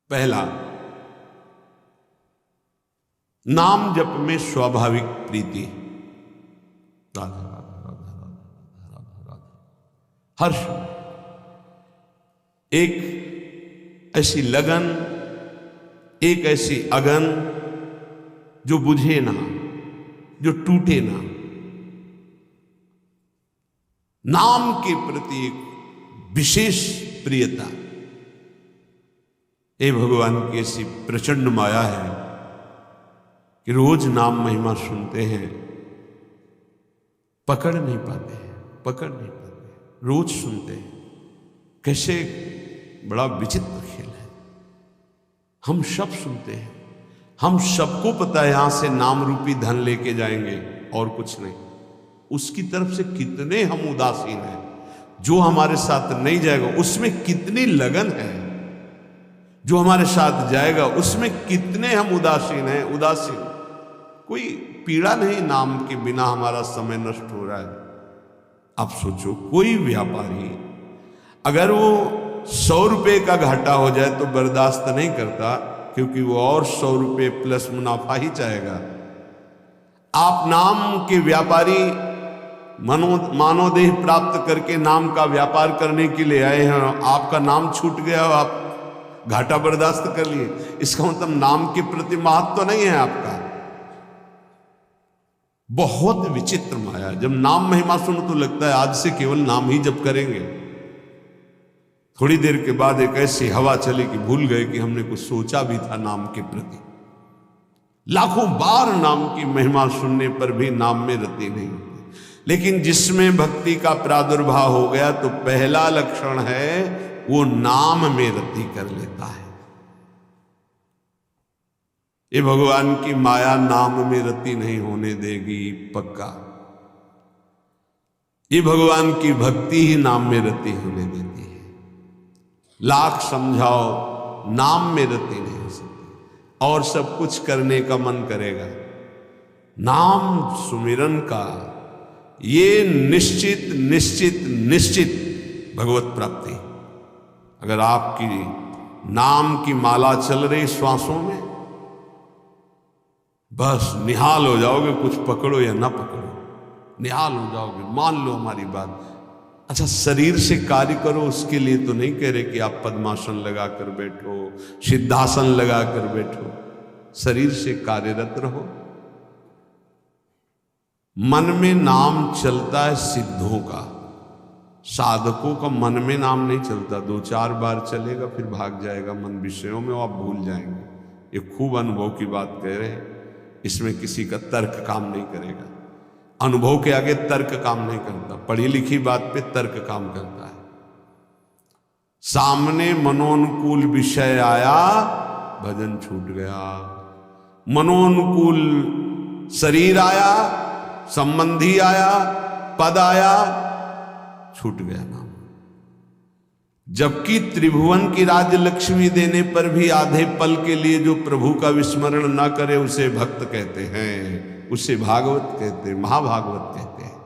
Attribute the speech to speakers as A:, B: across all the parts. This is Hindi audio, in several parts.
A: पहला, नाम जप में स्वाभाविक प्रीति, राधा राधा राधा राधा राधा राधा, हर्ष, एक ऐसी लगन, एक ऐसी अगन जो बुझे ना, जो टूटे ना। नाम के प्रति एक विशेष प्रियता। हे भगवान की ऐसी प्रचंड माया है कि रोज नाम महिमा सुनते हैं, पकड़ नहीं पाते हैं, पकड़ नहीं पाते, रोज सुनते हैं। कैसे बड़ा विचित्र खेल है। हम सब सुनते हैं, हम सबको पता है यहां से नाम रूपी धन लेके जाएंगे और कुछ नहीं। उसकी तरफ से कितने हम उदासीन हैं। जो हमारे साथ नहीं जाएगा उसमें कितनी लगन है, जो हमारे साथ जाएगा उसमें कितने हम उदासीन हैं। उदासीन, कोई पीड़ा नहीं नाम के बिना हमारा समय नष्ट हो रहा है। आप सोचो, कोई व्यापारी अगर वो 100 रुपये का घाटा हो जाए तो बर्दाश्त नहीं करता, क्योंकि वो और 100 रुपये प्लस मुनाफा ही चाहेगा। आप नाम के व्यापारी मानवदेह प्राप्त करके नाम का व्यापार करने के लिए आए हैं, आपका नाम छूट गया, आप घाटा बर्दाश्त कर लिए, इसका मतलब नाम के प्रति महत्व तो नहीं है आपका। बहुत विचित्र माया। जब नाम महिमा सुनो तो लगता है आज से केवल नाम ही जप करेंगे। थोड़ी देर के बाद एक ऐसी हवा चली कि भूल गए कि हमने कुछ सोचा भी था नाम के प्रति। लाखों बार नाम की महिमा सुनने पर भी नाम में रति नहीं होती। लेकिन जिसमें भक्ति का प्रादुर्भाव हो गया तो पहला लक्षण है वो नाम में रति कर लेता है। ये भगवान की माया नाम में रति नहीं होने देगी, पक्का। ये भगवान की भक्ति ही नाम में रति होने देती है। लाख समझाओ, नाम में रति नहीं हो सकती। और सब कुछ करने का मन करेगा। नाम सुमिरन का ये निश्चित निश्चित निश्चित भगवत प्राप्ति। अगर आपकी नाम की माला चल रही श्वासों में, बस निहाल हो जाओगे। कुछ पकड़ो या ना पकड़ो, निहाल हो जाओगे। मान लो हमारी बात। अच्छा, शरीर से कार्य करो, उसके लिए तो नहीं कह रहे कि आप पद्मासन लगाकर बैठो, सिद्धासन लगाकर बैठो। शरीर से कार्यरत रहो। मन में नाम चलता है सिद्धों का, साधकों का मन में नाम नहीं चलता। 2-4 बार चलेगा फिर भाग जाएगा मन विषयों में, आप भूल जाएंगे। ये खूब अनुभव की बात कह रहे हैं। इसमें किसी का तर्क काम नहीं करेगा। अनुभव के आगे तर्क काम नहीं करता। पढ़ी लिखी बात पे तर्क काम करता है। सामने मनोनुकूल विषय आया, भजन छूट गया। मनोनुकूल शरीर आया, संबंधी आया, पद आया, छूट गया नाम। जबकि त्रिभुवन की राज्य लक्ष्मी देने पर भी आधे पल के लिए जो प्रभु का विस्मरण ना करे उसे भक्त कहते हैं, उसे भागवत कहते हैं, महाभागवत कहते हैं।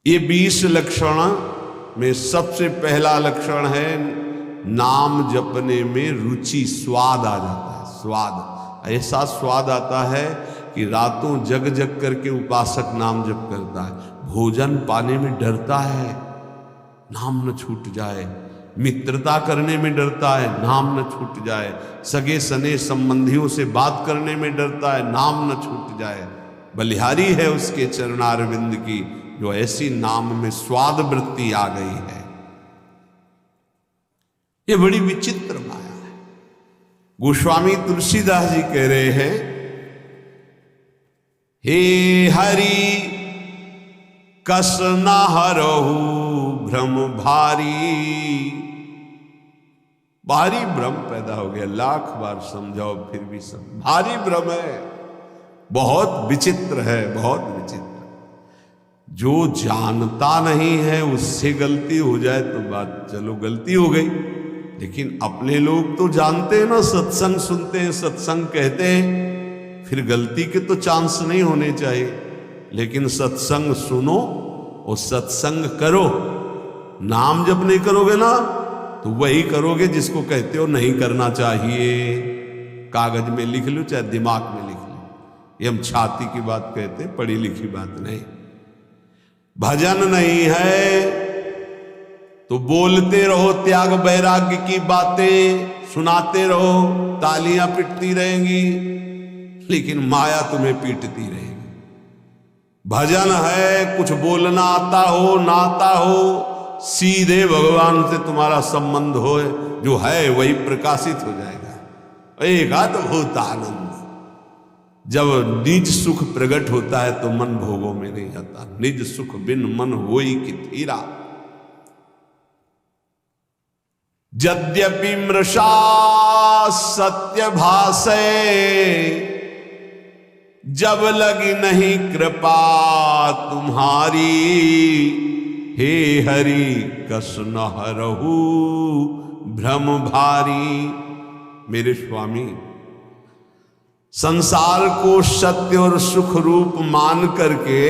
A: ये 20 लक्षण में सबसे पहला लक्षण है नाम जपने में रुचि, स्वाद आ जाता है। स्वाद, ऐसा स्वाद आता है कि रातों जग जग करके उपासक नाम जप करता है। भोजन पाने में डरता है, नाम न छूट जाए। मित्रता करने में डरता है, नाम न छूट जाए। सगे सने संबंधियों से बात करने में डरता है, नाम न छूट जाए। बलिहारी है उसके चरणारविंद की, जो ऐसी नाम में स्वाद वृत्ति आ गई है। ये बड़ी विचित्र माया है। गोस्वामी तुलसीदास जी कह रहे हैं, हे हरि कस न हरहु भ्रम भारी। भारी भ्रम पैदा हो गया। लाख बार समझाओ फिर भी सब भारी भ्रम है। बहुत विचित्र है, बहुत विचित्र। जो जानता नहीं है उससे गलती हो जाए तो बात चलो गलती हो गई। लेकिन अपने लोग तो जानते हैं ना, सत्संग सुनते हैं, सत्संग कहते हैं, फिर गलती के तो चांस नहीं होने चाहिए। लेकिन सत्संग सुनो और सत्संग करो। नाम जब नहीं करोगे ना तो वही करोगे जिसको कहते हो नहीं करना चाहिए। कागज में लिख लो चाहे दिमाग में लिख लो, ये हम छाती की बात कहते हैं, पढ़ी लिखी बात नहीं। भजन नहीं है तो बोलते रहो त्याग वैराग्य की बातें, सुनाते रहो, तालियां पिटती रहेंगी, लेकिन माया तुम्हें पीटती रहेगी। भजन है कुछ बोलना आता हो ना आता हो, सीधे भगवान से तुम्हारा संबंध हो, जो है वही प्रकाशित हो जाएगा। एक अद्भुत आनंद, जब निज सुख प्रकट होता है तो मन भोगों में नहीं जाता। निज सुख बिन मन होई कि थीरा। यद्यपि मृषा सत्य भाषे, जब लगी नहीं कृपा तुम्हारी, हे हरि कस न हरहु भ्रम भारी। मेरे स्वामी, संसार को सत्य और सुख रूप मान करके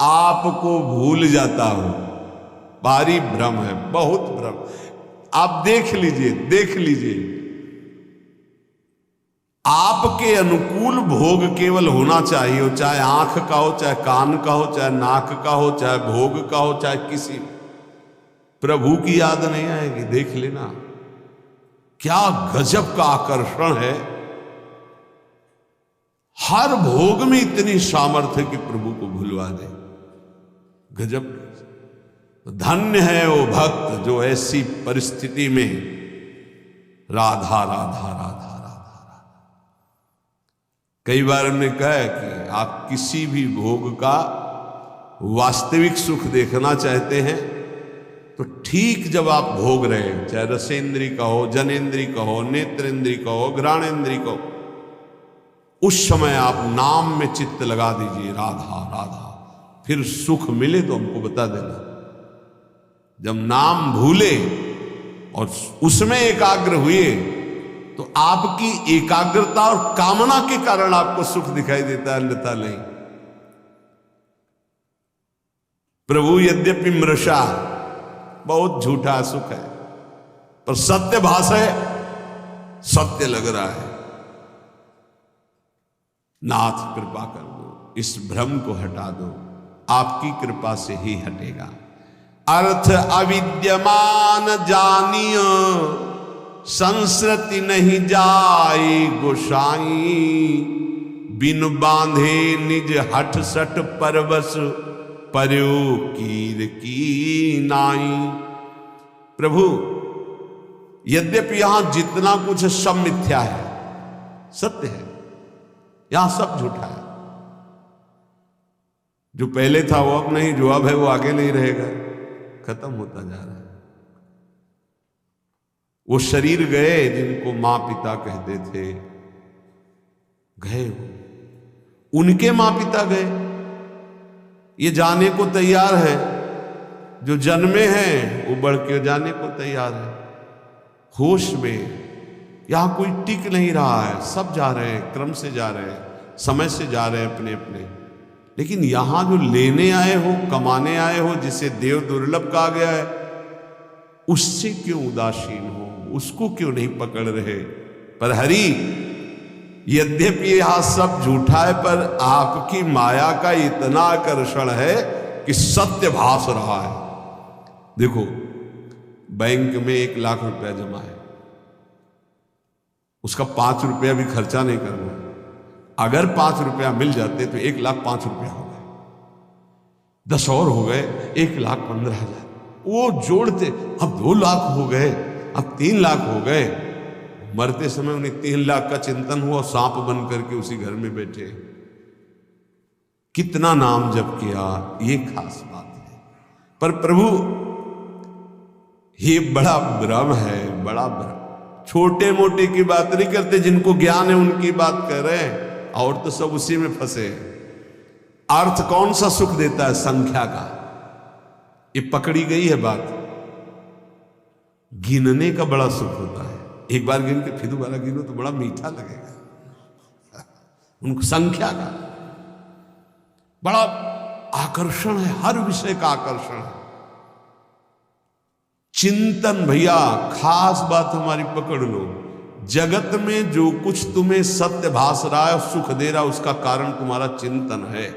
A: आपको भूल जाता हूं, भारी भ्रम है, बहुत भ्रम। आप देख लीजिए, देख लीजिए, आपके अनुकूल भोग केवल होना चाहिए, चाहे आंख का हो, चाहे कान का हो, चाहे नाक का हो, चाहे भोग का हो, चाहे किसी, प्रभु की याद नहीं आएगी। देख लेना क्या गजब का आकर्षण है। हर भोग में इतनी सामर्थ्य कि प्रभु को भुलवा दे, गजब। धन्य है वो भक्त जो ऐसी परिस्थिति में राधा राधा राधा राधा राधा। कई बार हमने कहा है कि आप किसी भी भोग का वास्तविक सुख देखना चाहते हैं तो ठीक जब आप भोग रहे, चाहे रसेंद्री का हो, जनेन्द्री का हो, नेत्रेंद्री का हो, घ्राणेन्द्री का हो, उस समय आप नाम में चित्त लगा दीजिए, राधा राधा। फिर सुख मिले तो हमको बता देना। जब नाम भूले और उसमें एकाग्र हुए तो आपकी एकाग्रता और कामना के कारण आपको सुख दिखाई देता है, अन्यथा नहीं। प्रभु यद्यपि मृषा, बहुत झूठा सुख है, पर सत्य भास है, सत्य लग रहा है। नाथ कृपा कर दो, इस भ्रम को हटा दो, आपकी कृपा से ही हटेगा। अर्थ अविद्यमान जानिय, संस्कृति नहीं जाए गोसाई। बिन बांधे निज हठ सठ परवश, पर्यो कीर की नाई। प्रभु, यद्यपि यहां जितना कुछ सब मिथ्या है, सत्य है, यहां सब झूठा है। जो पहले था वो अब नहीं, जो अब है वो आगे नहीं रहेगा, खत्म होता जा रहा है। वो शरीर गए जिनको मां पिता कहते थे, गए, उनके मां पिता गए। ये जाने को तैयार है, जो जन्मे हैं वो बढ़ के जाने को तैयार है। होश में यहां कोई टिक नहीं रहा है, सब जा रहे हैं, क्रम से जा रहे हैं, समय से जा रहे हैं अपने अपने। लेकिन यहां जो लेने आए हो, कमाने आए हो, जिसे देव दुर्लभ कहा गया है, उससे क्यों उदासीन हो, उसको क्यों नहीं पकड़ रहे। पर हरि, यद्यपि यह सब झूठा है, पर आपकी माया का इतना आकर्षण है कि सत्य भास रहा है। देखो, बैंक में 1 लाख रुपया जमा है, उसका 5 रुपया भी खर्चा नहीं करना। अगर 5 रुपया मिल जाते तो 1,05,000 रुपया हो गए, 10 और हो गए, 1,15,000। वो जोड़ते अब 2 लाख हो गए, अब 3 लाख हो गए। मरते समय उन्हें 3 लाख का चिंतन हुआ, सांप बन करके उसी घर में बैठे। कितना नाम जप किया, ये खास बात है। पर प्रभु, ये बड़ा भ्रम है, बड़ा भ्रम। छोटे मोटे की बात नहीं करते, जिनको ज्ञान है उनकी बात कर रहे हैं, और तो सब उसी में फंसे। अर्थ कौन सा सुख देता है? संख्या का। ये पकड़ी गई है बात। गिनने का बड़ा सुख होता है। एक बार गिन के फिर दोबारा गिनो तो बड़ा मीठा लगेगा। उनको संख्या का बड़ा आकर्षण है, हर विषय का आकर्षण है। चिंतन, भैया खास बात हमारी पकड़ लो, जगत में जो कुछ तुम्हें सत्य भास रहा है, सुख दे रहा है, उसका कारण तुम्हारा चिंतन है।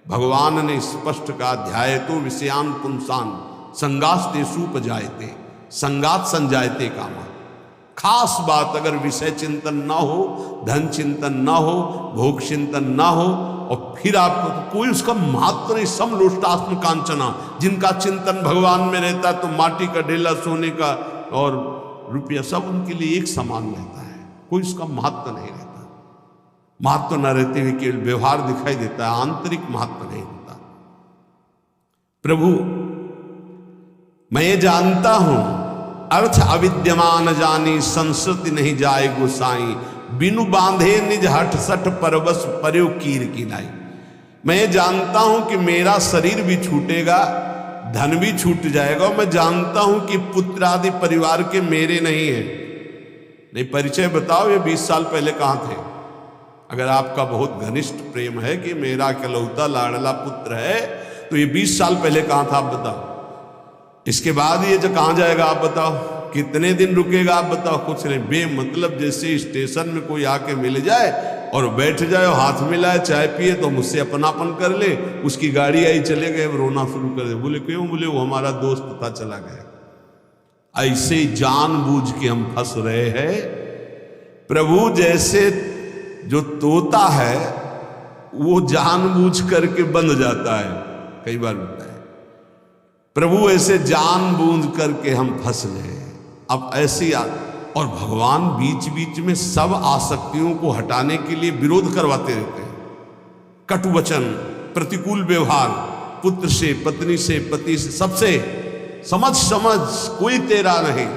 A: भगवान ने स्पष्ट कहा, ध्यायतो विषयान पुंसान संगास्तेषुपजायते संगात संजायते कामा। खास बात, अगर विषय चिंतन ना हो, धन चिंतन ना हो, भोग चिंतन ना हो, और फिर आपको तो कोई उसका महत्व नहीं। समलोष्टास्म कांचना, जिनका चिंतन भगवान में रहता है तो माटी का ढेला, सोने का और रुपया सब उनके लिए एक समान रहता है, कोई उसका महत्व नहीं रहता। महत्व न रहते हुए केवल व्यवहार दिखाई देता है, आंतरिक महत्व नहीं होता। प्रभु मैं ये जानता हूं, अर्थ अविद्यमान जानी, संस्कृति नहीं जाए गोसाई, बिनु बांधे निज हठ सठ परवश पर्यो कीर की लाई। मैं ये जानता हूं कि मेरा शरीर भी छूटेगा, धन भी छूट जाएगा, मैं जानता हूं कि पुत्र आदि परिवार के मेरे नहीं है। नहीं, परिचय बताओ, ये 20 साल पहले कहां थे? अगर आपका बहुत घनिष्ठ प्रेम है कि मेरा इकलौता लाडला पुत्र है, तो ये 20 साल पहले कहां था आप बताओ। इसके बाद ये जो कहां जाएगा आप बताओ, कितने दिन रुकेगा आप बताओ। कुछ नहीं, बेमतलब जैसे स्टेशन में कोई आके मिल जाए और बैठ जाए और हाथ मिलाए, चाय पिए तो मुझसे अपनापन कर ले, उसकी गाड़ी आई चले गए, रोना शुरू कर दे। बोले क्यों? बोले वो हमारा दोस्त था, चला गया। ऐसे जानबूझ के हम फंस रहे हैं। प्रभु जैसे जो तोता है वो जानबूझ करके बंद जाता है, कई बार होता है। प्रभु ऐसे जानबूझ करके हम फंस गए। अब ऐसी और भगवान बीच बीच में सब आसक्तियों को हटाने के लिए विरोध करवाते रहते हैं। कटु वचन, प्रतिकूल व्यवहार, पुत्र से, पत्नी से, पति से, सबसे समझ कोई तेरा नहीं।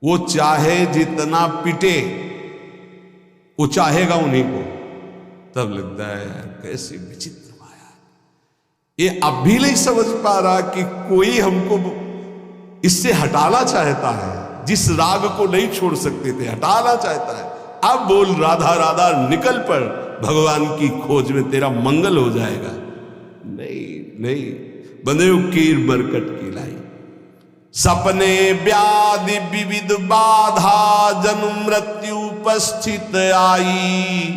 A: वो चाहे जितना पिटे, वो चाहेगा उन्हीं को। तब लगता है यार कैसी विचित्र माया। ये अब भी नहीं समझ पा रहा कि कोई हमको इससे हटाना चाहता है, जिस राग को नहीं छोड़ सकते थे हटाना चाहता है। अब बोल राधा राधा, निकल पड़ भगवान की खोज में, तेरा मंगल हो जाएगा। नहीं, बंदे कीर बरकट की लाई। सपने व्याधि विविध बाधा, जन्म मृत्यु उपस्थित आई,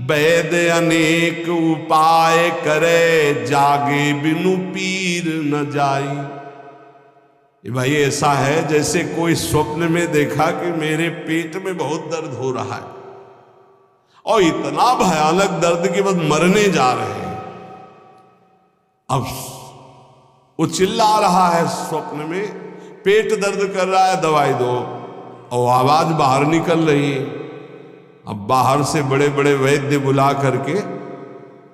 A: वैद्य अनेक उपाय करे, जागे बिनु पीर न जाई। ये भाई ऐसा है जैसे कोई स्वप्न में देखा कि मेरे पेट में बहुत दर्द हो रहा है, और इतना भयानक दर्द कि बस मरने जा रहे हैं। अब वो चिल्ला रहा है स्वप्न में, पेट दर्द कर रहा है, दवाई दो, और आवाज बाहर निकल रही है। अब बाहर से बड़े बड़े वैद्य बुला करके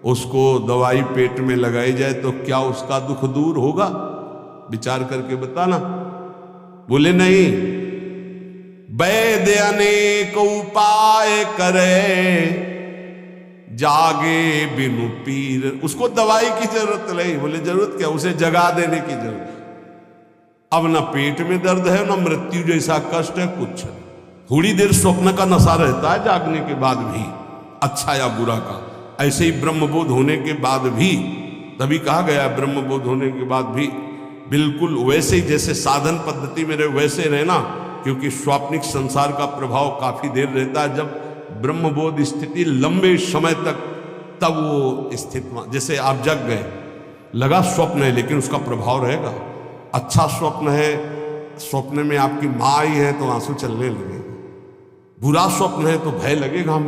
A: उसको दवाई पेट में लगाई जाए तो क्या उसका दुख दूर होगा? विचार करके बताना। बोले नहीं, वैद्य अनेक उपाय करे, जागे बिनु पीर। उसको दवाई की जरूरत नहीं। बोले जरूरत क्या? उसे जगा देने की जरूरत। अब ना पेट में दर्द है, ना मृत्यु जैसा कष्ट है, कुछ थोड़ी देर स्वप्न का नशा रहता है जागने के बाद भी, अच्छा या बुरा का। ऐसे ही ब्रह्मबोध होने के बाद भी, तभी कहा गया ब्रह्मबोध होने के बाद भी बिल्कुल वैसे ही जैसे साधन पद्धति में रहे वैसे रहना, क्योंकि स्वाप्निक संसार का प्रभाव काफी देर रहता है। जब ब्रह्मबोध स्थिति लंबे समय तक, तब वो स्थिति, जैसे आप जग गए, लगा स्वप्न है लेकिन उसका प्रभाव रहेगा। अच्छा स्वप्न है, स्वप्न में आपकी माँ आई है तो आंसू चलने लगे। बुरा स्वप्न है तो भय लगेगा। हम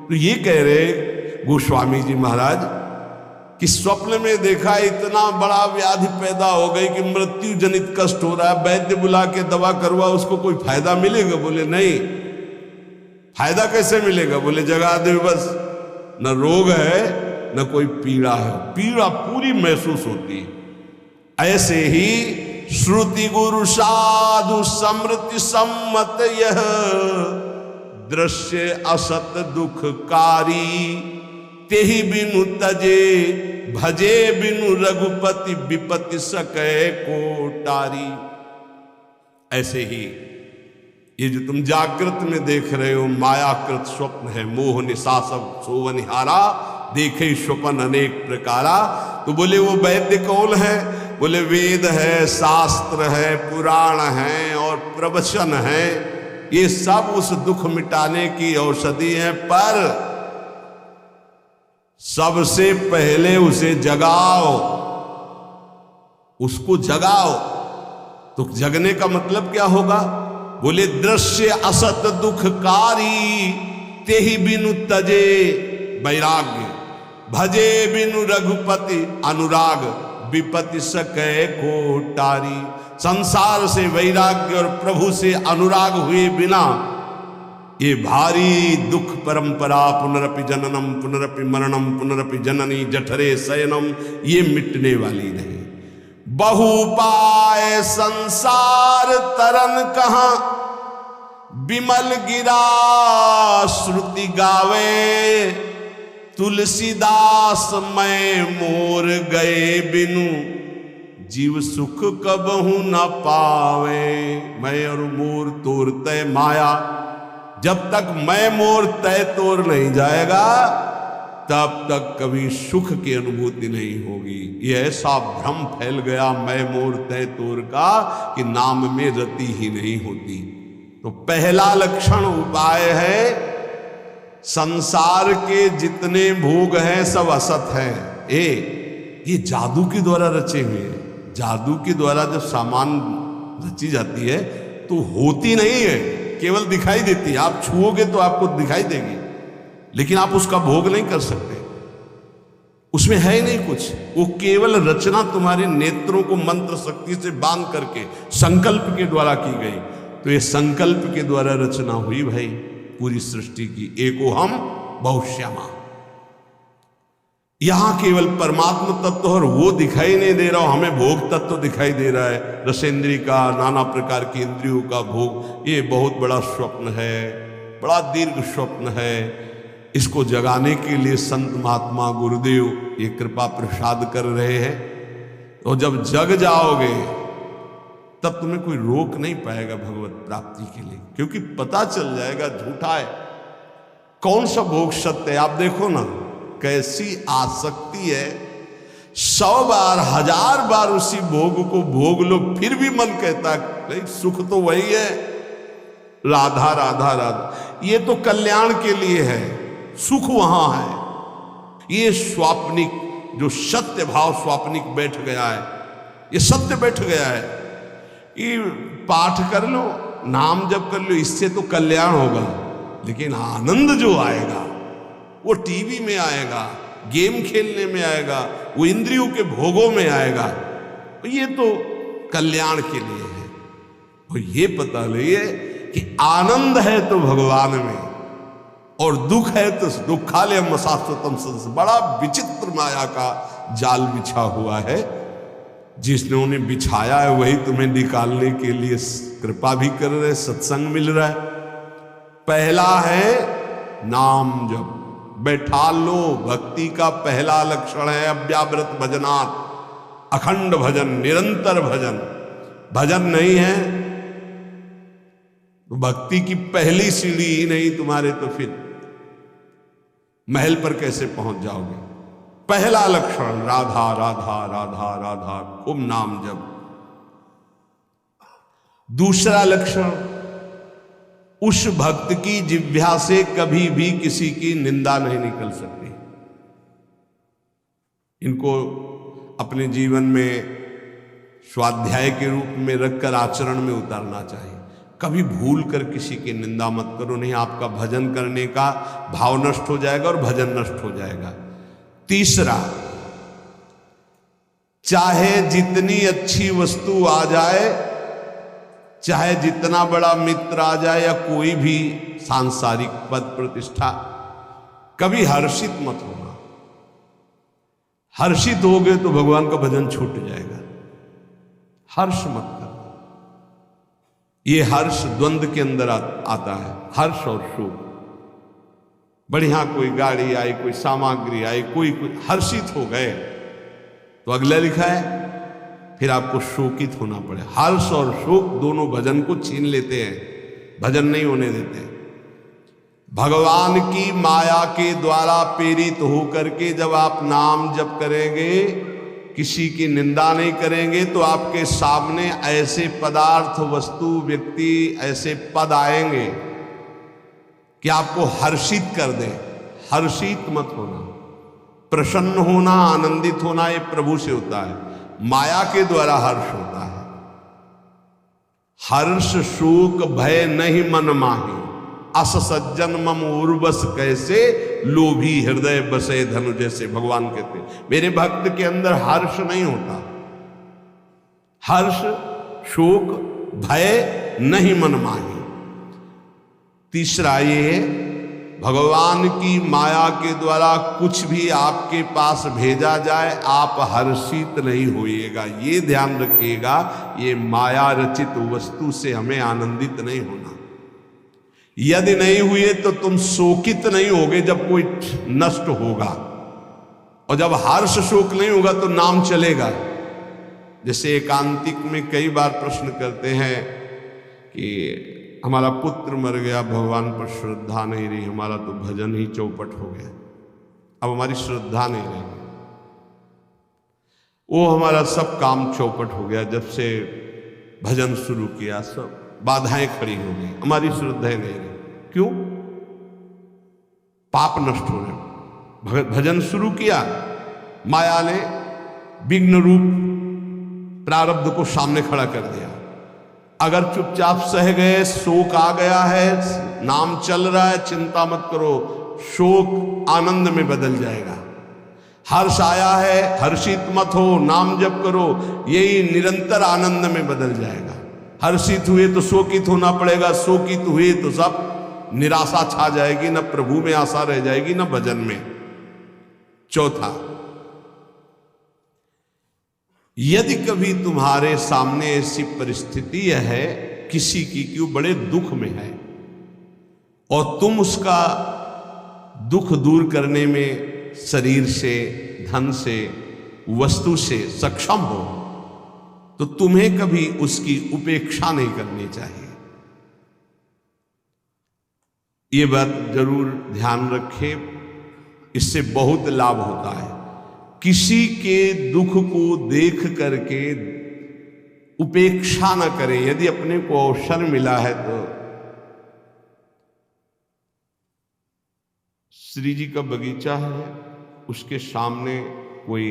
A: तो ये कह रहे गोस्वामी जी महाराज कि स्वप्न में देखा इतना बड़ा व्याधि पैदा हो गई कि मृत्यु जनित कष्ट हो रहा है, वैद्य बुला के दवा करवा, उसको कोई फायदा मिलेगा? बोले नहीं। फायदा कैसे मिलेगा? बोले जगा दे बस, न रोग है न कोई पीड़ा है, पीड़ा पूरी महसूस होती है। ऐसे ही श्रुति गुरु साधु समृति सम्मत यह दृश्य असत दुखकारी, तेहि बिनु तजे भजे बिनु रघुपति विपति सके कोटारी। ऐसे ही ये जो तुम जागृत में देख रहे हो मायाकृत स्वप्न है, मोह निशा सब सोवनिहारा, देखे स्वप्न अनेक प्रकारा। तो बोले वो वैद्य कौन है? बोले वेद है, शास्त्र है, पुराण है और प्रवचन है, ये सब उस दुख मिटाने की औषधि है। पर सबसे पहले उसे जगाओ, उसको जगाओ। तो जगने का मतलब क्या होगा? बोले दृश्य असत दुखकारी, तेहि बिनु तजे वैराग्य, भजे बिनु रघुपति अनुराग, विपति सकै को टारी। संसार से वैराग्य और प्रभु से अनुराग हुए बिना ये भारी दुख परंपरा, पुनरपि जननम पुनरपि मरणम पुनरपि जननी जठरे शयनम, ये मिटने वाली नहीं। बहु पाए संसार तरन कहाँ, बिमल गिरा श्रुति गावे, तुलसीदास मैं मोर गए बिनु, जीव सुख कबहु न पावे। मैं और मोर तोर तय माया, जब तक मैं मोर तय तोर नहीं जाएगा तब तक कभी सुख की अनुभूति नहीं होगी। ये ऐसा भ्रम फैल गया मैं मोर तय तोर का कि नाम में रति ही नहीं होती। तो पहला लक्षण उपाय है, संसार के जितने भोग हैं सब असत हैं। ये जादू के द्वारा रचे हुए हैं। जादू के द्वारा जब सामान रची जाती है तो होती नहीं है, केवल दिखाई देती है। आप छुओगे तो आपको दिखाई देगी, लेकिन आप उसका भोग नहीं कर सकते, उसमें है ही नहीं कुछ। वो केवल रचना तुम्हारे नेत्रों को मंत्र शक्ति से बांध करके संकल्प के द्वारा की गई। तो ये संकल्प के द्वारा रचना हुई भाई पूरी सृष्टि की। एको हम बहुश्यामा, यहां केवल परमात्म तत्व और वो दिखाई नहीं दे रहा, हमें भोग तत्व दिखाई दे रहा है। रसेंद्री का, नाना प्रकार की इंद्रियों का भोग, ये बहुत बड़ा स्वप्न है, बड़ा दीर्घ स्वप्न है। इसको जगाने के लिए संत महात्मा गुरुदेव ये कृपा प्रसाद कर रहे हैं। तो जब जग जाओगे तब तुम्हें कोई रोक नहीं पाएगा भगवत प्राप्ति के लिए, क्योंकि पता चल जाएगा झूठा है, कौन सा भोग सत्य है। आप देखो ना कैसी आसक्ति है, 100 बार 1000 बार उसी भोग को भोग लो, फिर भी मन कहता है सुख तो वही है, राधा राधा राधा। ये तो कल्याण के लिए है, सुख वहां है। ये स्वाप्निक जो सत्य भाव स्वाप्निक बैठ गया है, ये सत्य बैठ गया है। ये पाठ कर लो, नाम जप कर लो, इससे तो कल्याण होगा, लेकिन आनंद जो आएगा वो टीवी में आएगा, गेम खेलने में आएगा, वो इंद्रियों के भोगों में आएगा। ये तो कल्याण के लिए है। और ये पता लिए कि आनंद है तो भगवान में, और दुख है तो दुखालयम शाश्वतम संस। बड़ा विचित्र माया का जाल बिछा हुआ है, जिसने उन्हें बिछाया है वही तुम्हें निकालने के लिए कृपा भी कर रहे, सत्संग मिल रहा है। पहला है नाम जप, बैठा लो। भक्ति का पहला लक्षण है अव्यावृत भजनात्, अखंड भजन, निरंतर भजन। भजन नहीं है तो भक्ति की पहली सीढ़ी ही नहीं तुम्हारे, तो फिर महल पर कैसे पहुंच जाओगे। पहला लक्षण राधा राधा राधा राधा, खूब नाम जप। दूसरा लक्षण, उस भक्त की जिह्वा से कभी भी किसी की निंदा नहीं निकल सकती। इनको अपने जीवन में स्वाध्याय के रूप में रखकर आचरण में उतारना चाहिए। कभी भूल कर किसी की निंदा मत करो, नहीं आपका भजन करने का भाव नष्ट हो जाएगा और भजन नष्ट हो जाएगा। तीसरा, चाहे जितनी अच्छी वस्तु आ जाए, चाहे जितना बड़ा मित्र आ जाए या कोई भी सांसारिक पद प्रतिष्ठा, कभी हर्षित मत होना। हर्षित हो गए तो भगवान का भजन छूट जाएगा। हर्ष मत कर। ये हर्ष द्वंद्व के अंदर आता है, हर्ष और शोक। बढ़िया कोई गाड़ी आई, कोई सामग्री आई, कोई हर्षित हो गए तो अगला लिखा है फिर आपको शोकित होना पड़े। हर्ष और शोक दोनों भजन को छीन लेते हैं, भजन नहीं होने देते। भगवान की माया के द्वारा प्रेरित होकर के जब आप नाम जप करेंगे किसी की निंदा नहीं करेंगे तो आपके सामने ऐसे पदार्थ, वस्तु, व्यक्ति, ऐसे पद आएंगे कि आपको हर्षित कर दें। हर्षित मत होना, प्रसन्न होना, आनंदित होना ये प्रभु से होता है। माया के द्वारा हर्ष होता है। हर्ष शोक भय नहीं मन माही, अस सज्जन मम उर्वस कैसे, लोभी हृदय बसे धनु जैसे। भगवान कहते हैं मेरे भक्त के अंदर हर्ष नहीं होता। हर्ष शोक भय नहीं मन माही। तीसरा ये, भगवान की माया के द्वारा कुछ भी आपके पास भेजा जाए आप हर्षित नहीं होइएगा। ये ध्यान रखिएगा, ये माया रचित वस्तु से हमें आनंदित नहीं होना। यदि नहीं हुए तो तुम शोकित नहीं होगे जब कोई नष्ट होगा, और जब हर्ष शोक नहीं होगा तो नाम चलेगा। जैसे एकांतिक में कई बार प्रश्न करते हैं कि हमारा पुत्र मर गया, भगवान पर श्रद्धा नहीं रही, हमारा तो भजन ही चौपट हो गया, अब हमारी श्रद्धा नहीं रही, वो हमारा सब काम चौपट हो गया, जब से भजन शुरू किया सब बाधाएं खड़ी हो गई, हमारी श्रद्धा नहीं रही। क्यों? पाप नष्ट हो रहे। भजन शुरू किया, माया ने विघ्न रूप प्रारब्ध को सामने खड़ा कर दिया। अगर चुपचाप सह गए, शोक आ गया है, नाम चल रहा है, चिंता मत करो, शोक आनंद में बदल जाएगा। हर्ष आया है, हर्षित मत हो, नाम जप करो, यही निरंतर आनंद में बदल जाएगा। हर्षित हुए तो शोकित होना पड़ेगा, शोकित हुए तो सब निराशा छा जाएगी, न प्रभु में आशा रह जाएगी न भजन में। चौथा, यदि कभी तुम्हारे सामने ऐसी परिस्थिति है किसी की कि वो बड़े दुख में है और तुम उसका दुख दूर करने में शरीर से, धन से, वस्तु से सक्षम हो, तो तुम्हें कभी उसकी उपेक्षा नहीं करनी चाहिए। ये बात जरूर ध्यान रखें, इससे बहुत लाभ होता है। किसी के दुख को देख करके उपेक्षा न करें। यदि अपने को अवसर मिला है तो श्री जी का बगीचा है, उसके सामने कोई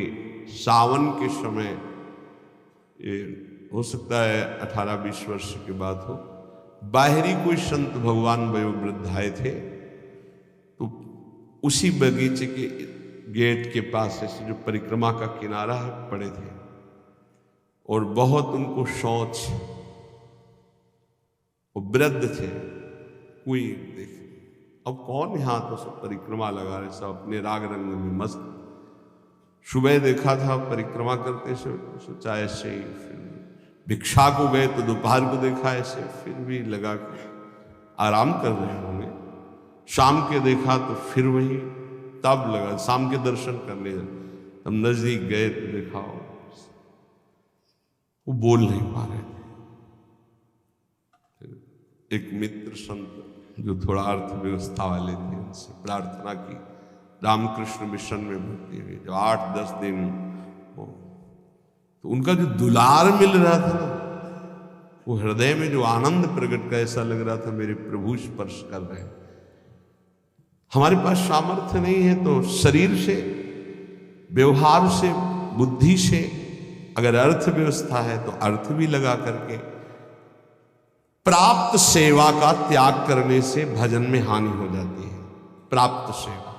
A: सावन के समय, ये हो सकता है 18-20 वर्ष के बाद हो, बाहरी कोई संत भगवान वयोवृद्ध आए थे, तो उसी बगीचे के गेट के पास ऐसे जो परिक्रमा का किनारा है पड़े थे, और बहुत उनको शौच, वो वृद्ध थे। कोई देख, अब कौन यहाँ तो सब परिक्रमा लगा रहे, सब अपने राग रंग में मस्त। सुबह देखा था परिक्रमा करते से, सोचा ऐसे ही, फिर भिक्षा को गए तो दोपहर को देखा ऐसे, फिर भी लगा के आराम कर रहे होंगे। शाम के देखा तो फिर वही, तब लगा शाम के दर्शन करने, तब नजदीक गए तो देखा वो बोल नहीं पा रहे थे। एक मित्र संत जो थोड़ा अर्थव्यवस्था वाले थे, उनसे प्रार्थना की, रामकृष्ण मिशन में भर्ती हुए, जो 8-10 दिन हो, तो उनका जो दुलार मिल रहा था ना, वो हृदय में जो आनंद प्रकट का, ऐसा लग रहा था मेरे प्रभु स्पर्श कर रहे हैं। हमारे पास सामर्थ्य नहीं है तो शरीर से, व्यवहार से, बुद्धि से, अगर अर्थव्यवस्था है तो अर्थ भी लगा करके, प्राप्त सेवा का त्याग करने से भजन में हानि हो जाती है। प्राप्त सेवा,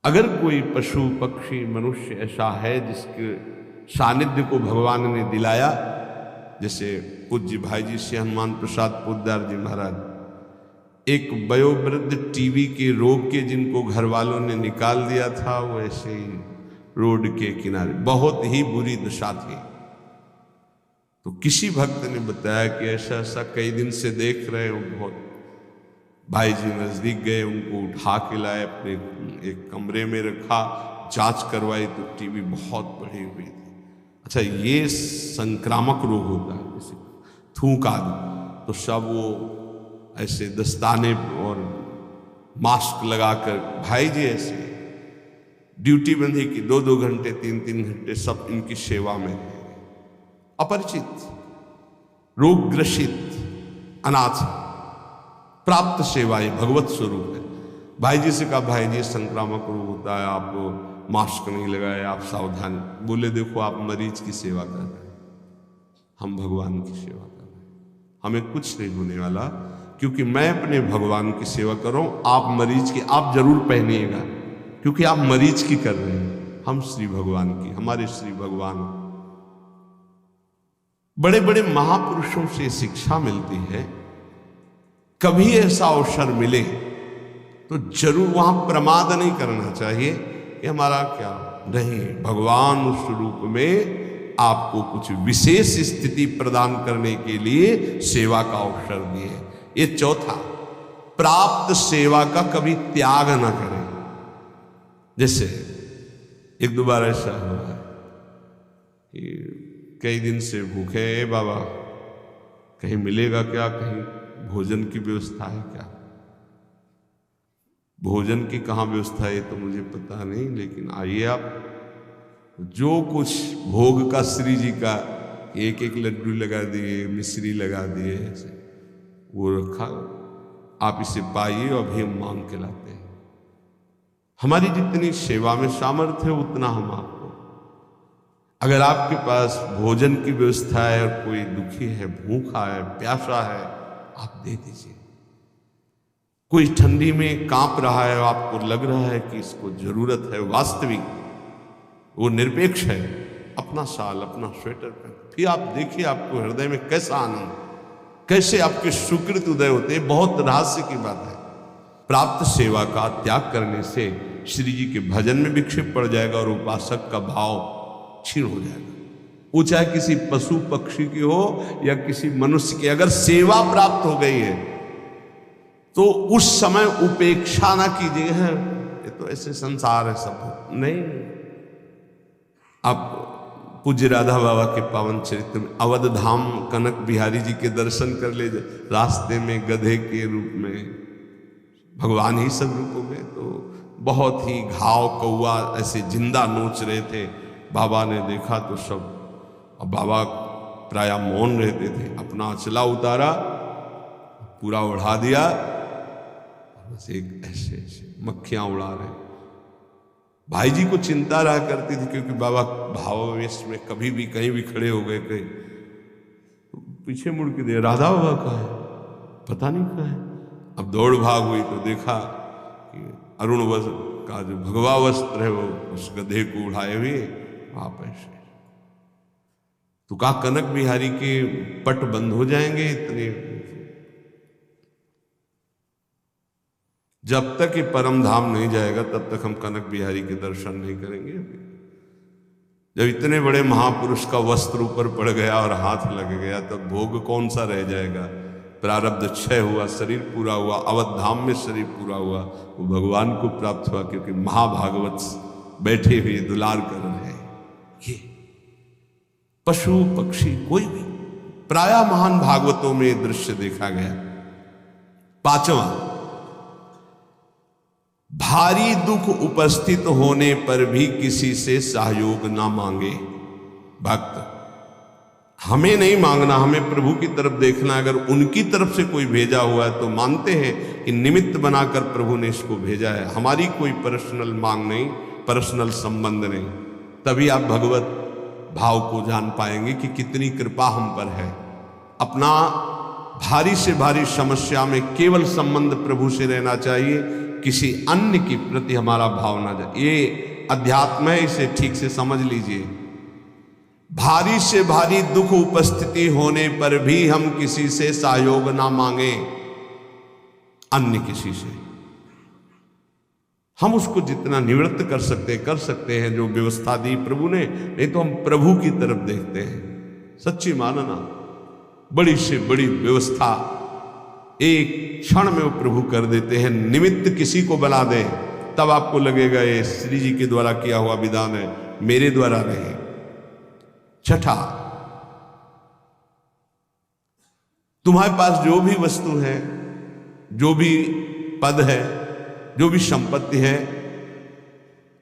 A: अगर कोई पशु पक्षी मनुष्य ऐसा है जिसके सानिध्य को भगवान ने दिलाया, जैसे पूज्य भाई जी श्री हनुमान प्रसाद पोद्दार जी महाराज, एक वयोवृद्ध टीबी के रोग के जिनको घर वालों ने निकाल दिया था, वो ऐसे ही रोड के किनारे, बहुत ही बुरी दशा थी। तो किसी भक्त ने बताया कि ऐसा ऐसा कई दिन से देख रहे हो। बहुत भाई जी नजदीक गए, उनको उठा के लाए, अपने एक कमरे में रखा, जांच करवाई तो टीबी बहुत बढ़ी हुई थी। अच्छा, ये संक्रामक रोग होता है, जैसे थूक आदि, तो सब वो ऐसे दस्ताने और मास्क लगाकर भाई जी ऐसे ड्यूटी बंधी की 2-2 घंटे 3-3 घंटे सब इनकी सेवा में है। अपरिचित, रोग ग्रसित, अनाथ प्राप्त सेवा ये भगवत स्वरूप है। भाई जी से कहा, भाई जी संक्रामक रोग होता है, आप मास्क नहीं लगाए, आप सावधान। बोले देखो आप मरीज की सेवा कर रहे हैं, हम भगवान की सेवा कर रहे हैं, हमें कुछ नहीं होने वाला, क्योंकि मैं अपने भगवान की सेवा कर रहा हूं। आप मरीज की आप जरूर पहनिएगा, क्योंकि आप मरीज की कर रहे हैं, हम श्री भगवान की, हमारे श्री भगवान। बड़े बड़े महापुरुषों से शिक्षा मिलती है, कभी ऐसा अवसर मिले तो जरूर वहां प्रमाद नहीं करना चाहिए कि हमारा क्या नहीं, भगवान उस रूप में आपको कुछ विशेष स्थिति प्रदान करने के लिए सेवा का अवसर दिए। ये चौथा, प्राप्त सेवा का कभी त्याग ना करें। जैसे एक दो बार ऐसा हुआ है कि कई दिन से भूखे हैं बाबा, कहीं मिलेगा क्या, कहीं भोजन की व्यवस्था है क्या? भोजन की कहाँ व्यवस्था है तो मुझे पता नहीं, लेकिन आइए आप, जो कुछ भोग का श्री जी का एक एक लड्डू लगा दिए, मिश्री लगा दिए, ऐसे वो रखा, आप इसे पाइए और अभी हम मांग के लाते हैं। हमारी जितनी सेवा में सामर्थ्य है उतना हम आपको, अगर आपके पास भोजन की व्यवस्था है और कोई दुखी है, भूखा है, प्यासा है, आप दे दीजिए। कोई ठंडी में कांप रहा है, आपको लग रहा है कि इसको जरूरत है, वास्तविक वो निरपेक्ष है, अपना शाल अपना स्वेटर पहन, फिर आप देखिए आपको हृदय में कैसा आनंद, कैसे आपके सुकृत उदय होते हैं। बहुत रहस्य की बात है। प्राप्त सेवा का त्याग करने से श्री जी के भजन में विक्षेप पड़ जाएगा और उपासक का भाव क्षीण हो जाएगा। वो चाहे किसी पशु पक्षी की हो या किसी मनुष्य की, अगर सेवा प्राप्त हो गई है तो उस समय उपेक्षा ना कीजिए, है ये तो ऐसे संसार है सब नहीं। आप पूज्य राधा बाबा के पावन चरित्र में अवध धाम कनक बिहारी जी के दर्शन कर ले, रास्ते में गधे के रूप में, भगवान ही सब रूपों में, तो बहुत ही घाव कौआ ऐसे जिंदा नोच रहे थे। बाबा ने देखा तो सब, अब बाबा प्राय मौन रहते थे, अपना अचला उतारा, पूरा उड़ा दिया, बस एक ऐसे ऐसे मक्खियां उड़ा रहे। भाई जी को चिंता रहा करती थी, क्योंकि बाबा भावावेश में कभी भी कहीं भी खड़े हो गए, कहीं तो पीछे मुड़ के दे, राधा बाबा कहाँ है, पता नहीं कहाँ है। अब दौड़ भाग हुई तो देखा कि अरुण वस्त्र का जो भगवा वस्त्र है वो उस गधे को उड़ाए हुए आप ऐसे। तो कहा कनक बिहारी के पट बंद हो जाएंगे इतने, जब तक ये परम धाम नहीं जाएगा तब तक हम कनक बिहारी के दर्शन नहीं करेंगे। जब इतने बड़े महापुरुष का वस्त्र ऊपर पड़ गया और हाथ लग गया, तब भोग कौन सा रह जाएगा। प्रारब्ध क्षय हुआ, शरीर पूरा हुआ, अवध धाम में शरीर पूरा हुआ, वो भगवान को प्राप्त हुआ, क्योंकि महाभागवत बैठे हुए दुलार कर रहे हैं। ये पशु पक्षी कोई भी, प्राय महान भागवतों में दृश्य देखा गया। पांचवा, भारी दुख उपस्थित होने पर भी किसी से सहयोग ना मांगे। भक्त हमें नहीं मांगना, हमें प्रभु की तरफ देखना। अगर उनकी तरफ से कोई भेजा हुआ है तो मानते हैं कि निमित्त बनाकर प्रभु ने इसको भेजा है, हमारी कोई पर्सनल मांग नहीं, पर्सनल संबंध नहीं। तभी आप भगवत भाव को जान पाएंगे कि कितनी कृपा हम पर है। अपना भारी से भारी समस्या में केवल संबंध प्रभु से रहना चाहिए, किसी अन्य के प्रति हमारा भाव ना जाए। ये अध्यात्म है, इसे ठीक से समझ लीजिए। भारी से भारी दुख उपस्थिति होने पर भी हम किसी से सहयोग ना मांगे, अन्य किसी से। हम उसको जितना निवृत्त कर सकते हैं, जो व्यवस्था दी प्रभु ने, नहीं तो हम प्रभु की तरफ देखते हैं। सच्ची मानना, बड़ी से बड़ी व्यवस्था एक क्षण में वो प्रभु कर देते हैं। निमित्त किसी को बना दे, तब आपको लगेगा ये श्री जी के द्वारा किया हुआ विधान है, मेरे द्वारा नहीं। छठा, तुम्हारे पास जो भी वस्तु है, जो भी पद है, जो भी संपत्ति है,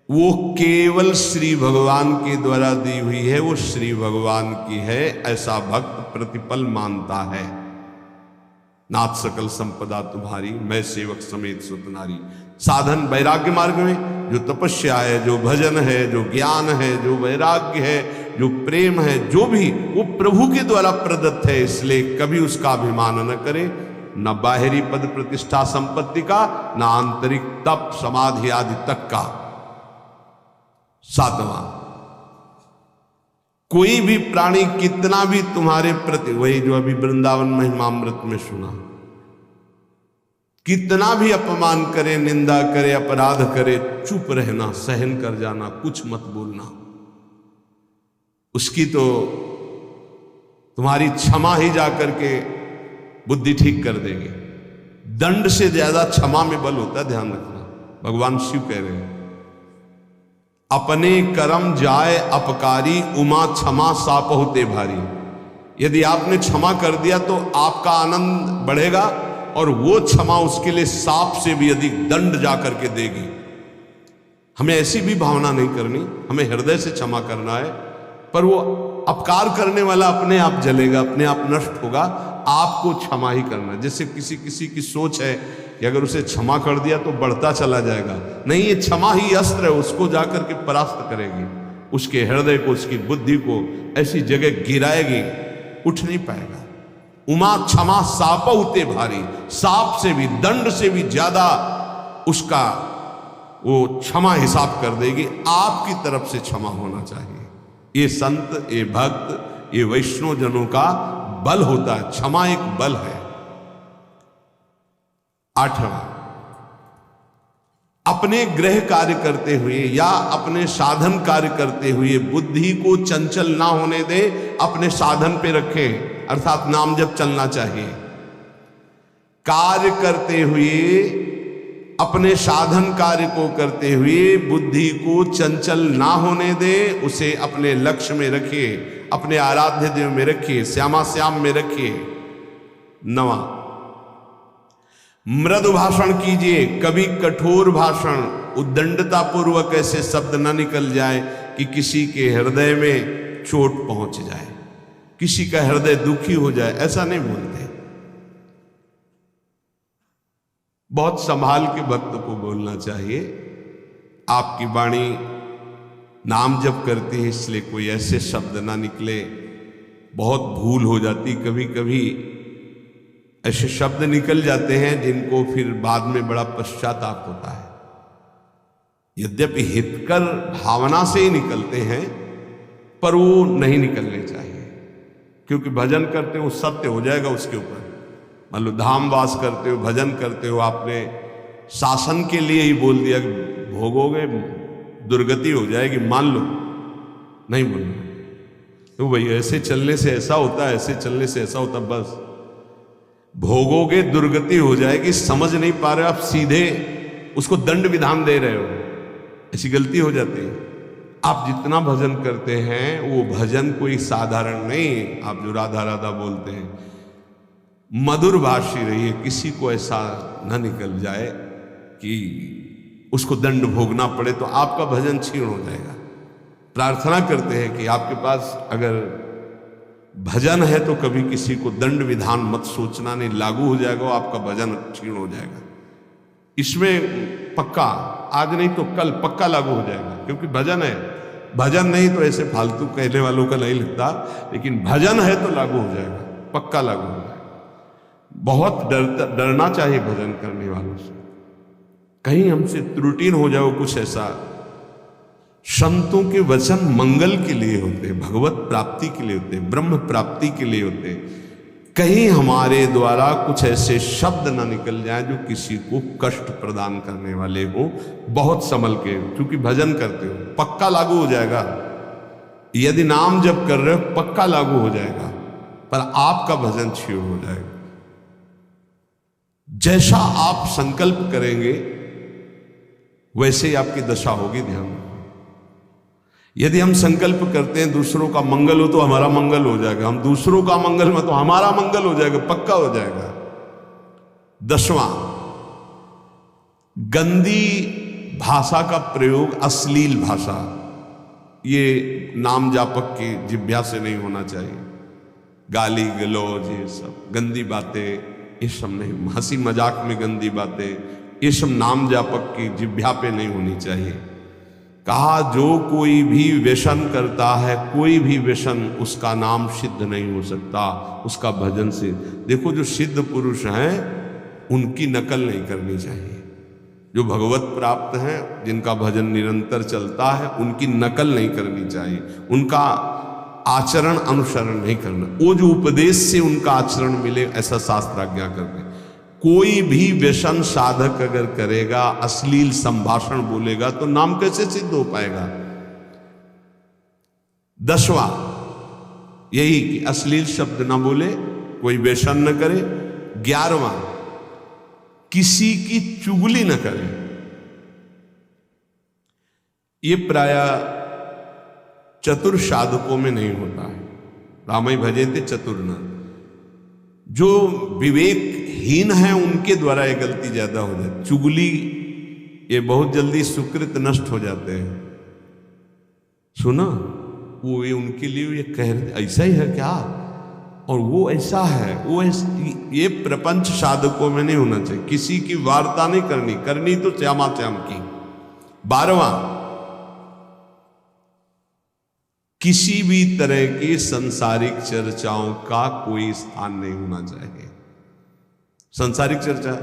A: वो केवल श्री भगवान के द्वारा दी हुई है, वो श्री भगवान की है, ऐसा भक्त प्रतिपल मानता है। नाथ सकल संपदा तुम्हारी, मैं सेवक समेत सुतनारी। साधन वैराग्य मार्ग में जो तपस्या है, जो भजन है, जो ज्ञान है, जो वैराग्य है, जो प्रेम है, जो भी वो प्रभु के द्वारा प्रदत्त है, इसलिए कभी उसका अभिमान न करे, न बाहरी पद प्रतिष्ठा संपत्ति का, न आंतरिक तप समाधि आदि तक का। सातवां, कोई भी प्राणी कितना भी तुम्हारे प्रति, वही जो अभी वृंदावन महिमामृत में सुना, कितना भी अपमान करे, निंदा करे, अपराध करे, चुप रहना, सहन कर जाना, कुछ मत बोलना। उसकी तो तुम्हारी क्षमा ही जाकर के बुद्धि ठीक कर देगी। दंड से ज्यादा क्षमा में बल होता है, ध्यान रखना। भगवान शिव कह रहे हैं, अपने कर्म जाए अपकारी, उमा क्षमा साप होते भारी। यदि आपने क्षमा कर दिया तो आपका आनंद बढ़ेगा, और वो क्षमा उसके लिए सांप से भी अधिक दंड जाकर के देगी। हमें ऐसी भी भावना नहीं करनी, हमें हृदय से क्षमा करना है, पर वो अपकार करने वाला अपने आप जलेगा, अपने आप नष्ट होगा। आपको क्षमा ही करना है। जैसे किसी की सोच है कि अगर उसे क्षमा कर दिया तो बढ़ता चला जाएगा, नहीं, ये क्षमा ही अस्त्र है, उसको जाकर के परास्त करेगी, उसके हृदय को, उसकी बुद्धि को ऐसी जगह गिराएगी, उठ नहीं पाएगा। उमा क्षमा साप उते भारी, सांप से भी, दंड से भी ज्यादा उसका वो क्षमा हिसाब कर देगी। आपकी तरफ से क्षमा होना चाहिए। ये संत, ये भक्त, ये वैष्णव जनों का बल होता है, क्षमा एक बल है। आठवां, अपने गृह कार्य करते हुए या अपने साधन कार्य करते हुए बुद्धि को चंचल ना होने दे, अपने साधन पे रखे, अर्थात नाम जप चलना चाहिए। कार्य करते हुए, अपने साधन कार्य को करते हुए बुद्धि को चंचल ना होने दे, उसे अपने लक्ष्य में रखिए, अपने आराध्य देव में रखिए, श्यामा श्याम में रखिए। नवा, मृदु भाषण कीजिए, कभी कठोर भाषण, उद्दंडता पूर्वक ऐसे शब्द न निकल जाए कि किसी के हृदय में चोट पहुंच जाए, किसी का हृदय दुखी हो जाए, ऐसा नहीं बोलते। बहुत संभाल के भक्त को बोलना चाहिए। आपकी वाणी नाम जप करती है, इसलिए कोई ऐसे शब्द ना निकले। बहुत भूल हो जाती, कभी कभी ऐसे शब्द निकल जाते हैं जिनको फिर बाद में बड़ा पश्चाताप होता है। यद्यपि हितकर भावना से ही निकलते हैं, पर वो नहीं निकलने चाहिए, क्योंकि भजन करते हो सत्य हो जाएगा उसके ऊपर। मान लो धाम वास करते हो, भजन करते हो, आपने शासन के लिए ही बोल दिया कि भोगोगे, दुर्गति हो जाएगी, मान लो, नहीं बोलना। तो भाई ऐसे चलने से ऐसा होता है, ऐसे चलने से ऐसा होता, बस भोगोगे, दुर्गति हो जाएगी, समझ नहीं पा रहे, आप सीधे उसको दंड विधान दे रहे हो, ऐसी गलती हो जाती है। आप जितना भजन करते हैं वो भजन कोई साधारण नहीं। आप जो राधा राधा बोलते हैं, मधुर भाषी रहिए, किसी को ऐसा न निकल जाए कि उसको दंड भोगना पड़े, तो आपका भजन क्षीण हो जाएगा। प्रार्थना करते हैं कि आपके पास अगर भजन है तो कभी किसी को दंड विधान मत सोचना, नहीं लागू हो जाएगा, आपका भजन क्षीण हो जाएगा। इसमें पक्का, आज नहीं तो कल पक्का लागू हो जाएगा, क्योंकि भजन है। भजन नहीं तो ऐसे फालतू कहने वालों का नहीं लगता, लेकिन भजन है तो लागू हो जाएगा, पक्का लागू हो जाएगा। बहुत डरना चाहिए भजन करने वालों से, कहीं हमसे त्रुटि हो जाए कुछ ऐसा। संतों के वचन मंगल के लिए होते, भगवत प्राप्ति के लिए होते, ब्रह्म प्राप्ति के लिए होते। कहीं हमारे द्वारा कुछ ऐसे शब्द ना निकल जाए जो किसी को कष्ट प्रदान करने वाले हो। बहुत संभल के, क्योंकि भजन करते हो, पक्का लागू हो जाएगा। यदि नाम जप कर रहे हो पक्का लागू हो जाएगा, पर आपका भजन क्षीण हो जाएगा। जैसा आप संकल्प करेंगे वैसे ही आपकी दशा होगी, ध्यान रखो। यदि हम संकल्प करते हैं दूसरों का मंगल हो तो हमारा मंगल हो जाएगा, हम दूसरों का मंगल में तो हमारा मंगल हो जाएगा, पक्का हो जाएगा। 10वां, गंदी भाषा का प्रयोग अश्लील भाषा, ये नाम जापक की जिह्वा से नहीं होना चाहिए। गाली गलौज, ये सब गंदी बातें, ये सब नहीं, हंसी मजाक में गंदी बातें, ये सब नाम जापक की जिह्वा पे नहीं होनी चाहिए। कहा जो कोई भी व्यसन करता है, कोई भी व्यसन, उसका नाम सिद्ध नहीं हो सकता, उसका भजन से। देखो जो सिद्ध पुरुष हैं उनकी नकल नहीं करनी चाहिए। जो भगवत प्राप्त हैं, जिनका भजन निरंतर चलता है, उनकी नकल नहीं करनी चाहिए, उनका आचरण अनुसरण नहीं करना। वो जो उपदेश से उनका आचरण मिले, ऐसा शास्त्र आज्ञा करते हैं। कोई भी व्यसन साधक अगर करेगा, अश्लील संभाषण बोलेगा, तो नाम कैसे सिद्ध हो पाएगा? 10वां यही कि अश्लील शब्द ना बोले, कोई व्यसन न करे। 11वां किसी की चुगली न करे। ये प्राय चतुर साधकों में नहीं होता है। रामाय भजे थे चतुर न। जो विवेकहीन है उनके द्वारा ये गलती ज्यादा हो जाती। चुगली, ये बहुत जल्दी सुकृत नष्ट हो जाते हैं। सुना वो ये उनके लिए ये कह रहे ऐसा ही है क्या, और वो ऐसा है, वो ये प्रपंच साधकों में नहीं होना चाहिए। किसी की वार्ता नहीं करनी, करनी तो श्यामा श्याम की। 12वां किसी भी तरह की संसारिक चर्चाओं का कोई स्थान नहीं होना चाहिए। संसारिक चर्चा,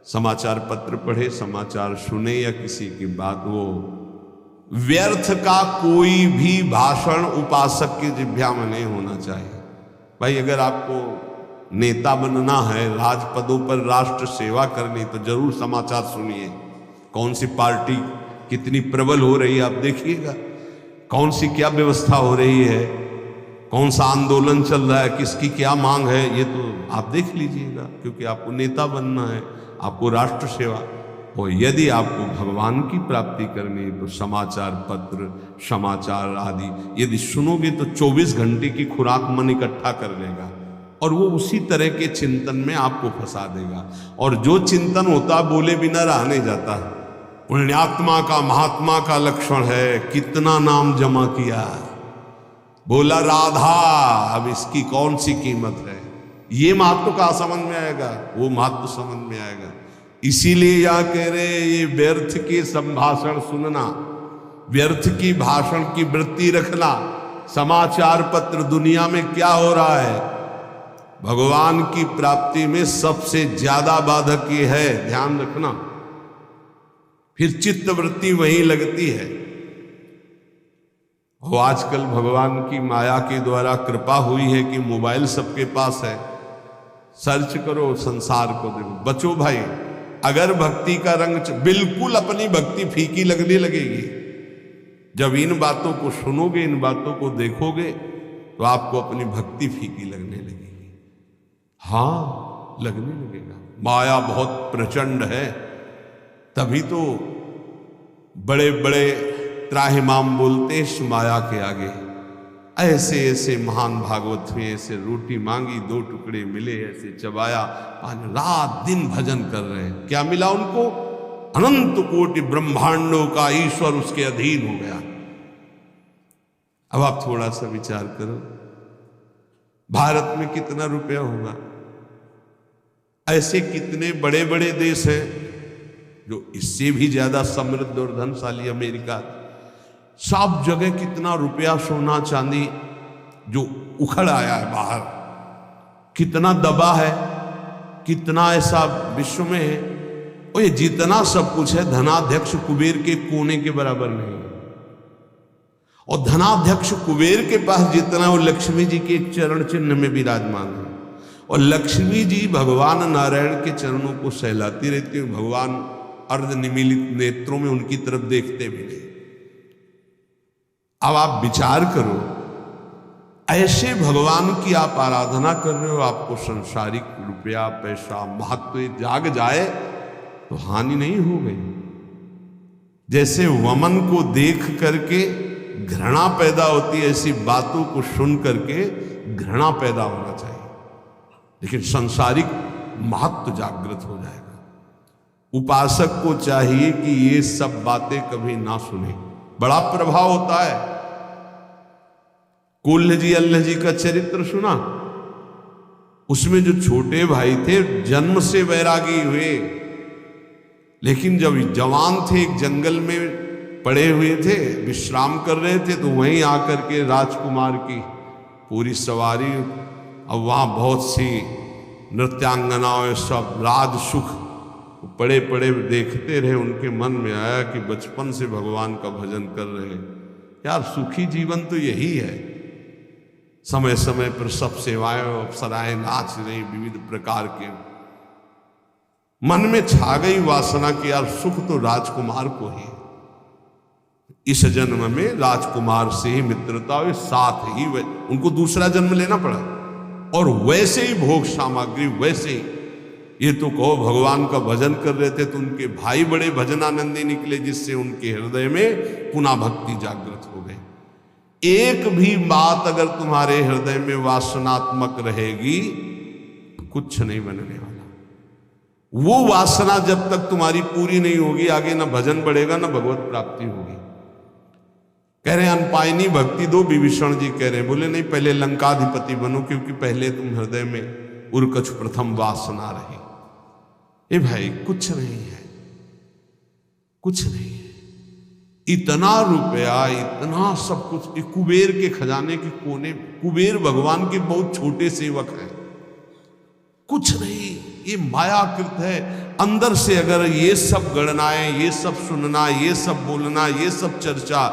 A: समाचार पत्र पढ़े, समाचार सुने या किसी की बात, वो व्यर्थ का कोई भी भाषण उपासक की जिह्वा में नहीं होना चाहिए। भाई अगर आपको नेता बनना है, राजपदों पर राष्ट्र सेवा करनी, तो जरूर समाचार सुनिए। कौन सी पार्टी कितनी प्रबल हो रही है आप देखिएगा, कौन सी क्या व्यवस्था हो रही है, कौन सा आंदोलन चल रहा है, किसकी क्या मांग है, ये तो आप देख लीजिएगा। क्योंकि आपको नेता बनना है, आपको राष्ट्र सेवा, और यदि आपको भगवान की प्राप्ति करनी है तो समाचार पत्र, समाचार आदि यदि सुनोगे तो 24 घंटे की खुराक मन इकट्ठा कर लेगा, और वो उसी तरह के चिंतन में आपको फंसा देगा। और जो चिंतन होता बोले बिना रह नहीं जाता। पुण्यात्मा का, महात्मा का लक्षण है, कितना नाम जमा किया, बोला राधा, अब इसकी कौन सी कीमत है। ये महत्व का समझ में आएगा, वो महत्व समझ में आएगा। इसीलिए या कह रहे ये व्यर्थ के संभाषण सुनना, व्यर्थ की भाषण की वृत्ति रखना। समाचार पत्र दुनिया में क्या हो रहा है, भगवान की प्राप्ति में सबसे ज्यादा बाधक ये है, ध्यान रखना। फिर चित्त वृत्ति वहीं लगती है। वो आजकल भगवान की माया के द्वारा कृपा हुई है कि मोबाइल सबके पास है, सर्च करो, संसार को देखो। बचो भाई, अगर भक्ति का रंग, बिल्कुल अपनी भक्ति फीकी लगने लगेगी। जब इन बातों को सुनोगे, इन बातों को देखोगे, तो आपको अपनी भक्ति फीकी लगने लगेगी। हाँ, लगने लगेगा। माया बहुत प्रचंड है, तभी तो बड़े बड़े त्राहिमाम बोलते इस माया के आगे। ऐसे ऐसे महान भागवत में ऐसे रोटी मांगी, 2 टुकड़े मिले, ऐसे चबाया, रात दिन भजन कर रहे हैं। क्या मिला उनको? अनंत कोटि ब्रह्मांडों का ईश्वर उसके अधीन हो गया। अब आप थोड़ा सा विचार करो, भारत में कितना रुपया होगा? ऐसे कितने बड़े बड़े देश हैं जो इससे भी ज्यादा समृद्ध और धनशाली, अमेरिका, सब जगह कितना रुपया, सोना चांदी जो उखड़ आया है बाहर, कितना दबा है, कितना ऐसा विश्व में है। और ये जितना सब कुछ है, धनाध्यक्ष कुबेर के कोने के बराबर नहीं है। और धनाध्यक्ष कुबेर के पास जितना, वो लक्ष्मी जी के एक चरण चिन्ह में विराजमान है। और लक्ष्मी जी भगवान नारायण के चरणों को सहलाती रहती है। भगवान अर्ध निमीलित नेत्रों में उनकी तरफ देखते भी नहीं। अब आप विचार करो, ऐसे भगवान की आप आराधना कर रहे हो, आपको संसारिक रुपया, पैसा, महत्व जाग जाए तो हानि नहीं हो गई। जैसे वमन को देख करके घृणा पैदा होती है, ऐसी बातों को सुन करके घृणा पैदा होना चाहिए। लेकिन संसारिक महत्व जागृत हो जाएगा। उपासक को चाहिए कि ये सब बातें कभी ना सुने, बड़ा प्रभाव होता है। कुल्ल जी अल्लाह जी का चरित्र सुना, उसमें जो छोटे भाई थे जन्म से वैरागी हुए, लेकिन जब जवान थे एक जंगल में पड़े हुए थे, विश्राम कर रहे थे, तो वहीं आकर के राजकुमार की पूरी सवारी, अब वहाँ बहुत सी नृत्यांगनाओं, सब राज सुख पड़े पड़े देखते रहे। उनके मन में आया कि बचपन से भगवान का भजन कर रहे हैं, यार सुखी जीवन तो यही है। समय समय पर सब सेवाएं अप्सराएं नाच रही, विविध प्रकार के। मन में छा गई वासना कि यार सुख तो राजकुमार को ही, इस जन्म में राजकुमार से ही मित्रता हुई, साथ ही उनको दूसरा जन्म लेना पड़ा, और वैसे ही भोग सामग्री वैसे ही। ये तो कहो भगवान का भजन कर रहे थे तो उनके भाई बड़े भजनानंदी निकले, जिससे उनके हृदय में पुनः भक्ति जागृत हो गई। एक भी बात अगर तुम्हारे हृदय में वासनात्मक रहेगी, कुछ नहीं बनने वाला। वो वासना जब तक तुम्हारी पूरी नहीं होगी, आगे ना भजन बढ़ेगा ना भगवत प्राप्ति होगी। कह रहे हैं अनपायनी भक्ति दो, विभीषण जी कह रहे हैं, बोले नहीं पहले लंकाधिपति बनो, क्योंकि पहले तुम हृदय में उर्कछ प्रथम वासना रही। ए भाई कुछ नहीं है, कुछ नहीं है। इतना रुपया, इतना सब कुछ, कुबेर के खजाने के कोने, कुबेर भगवान के बहुत छोटे सेवक हैं, कुछ नहीं, ये मायाकृत है। अंदर से अगर ये सब गणनाएं, ये सब सुनना, ये सब बोलना, ये सब चर्चा,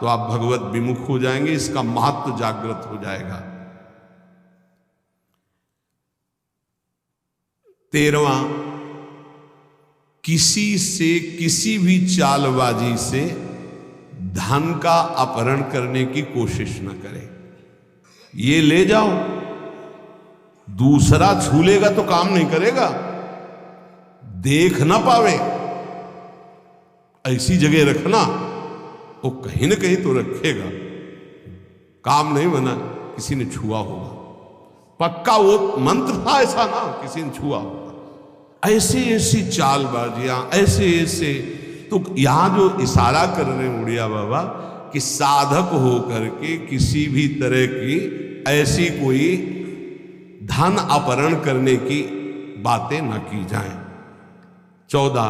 A: तो आप भगवत विमुख हो जाएंगे, इसका महत्व जागृत हो जाएगा। 13वां, किसी से किसी भी चालबाजी से धन का अपहरण करने की कोशिश न करें। ये ले जाओ, दूसरा छू लेगा तो काम नहीं करेगा, देख ना पावे ऐसी जगह रखना, वो कहीं ना कहीं तो रखेगा, काम नहीं बना, किसी ने छुआ होगा, पक्का वो मंत्र था ऐसा ना, किसी ने छुआ होगा। ऐसी ऐसी चालबाजियां, ऐसे ऐसे, तो यहां जो इशारा कर रहे हैं उड़िया बाबा कि साधक हो करके किसी भी तरह की ऐसी कोई धन अपहरण करने की बातें न की जाएं। 14,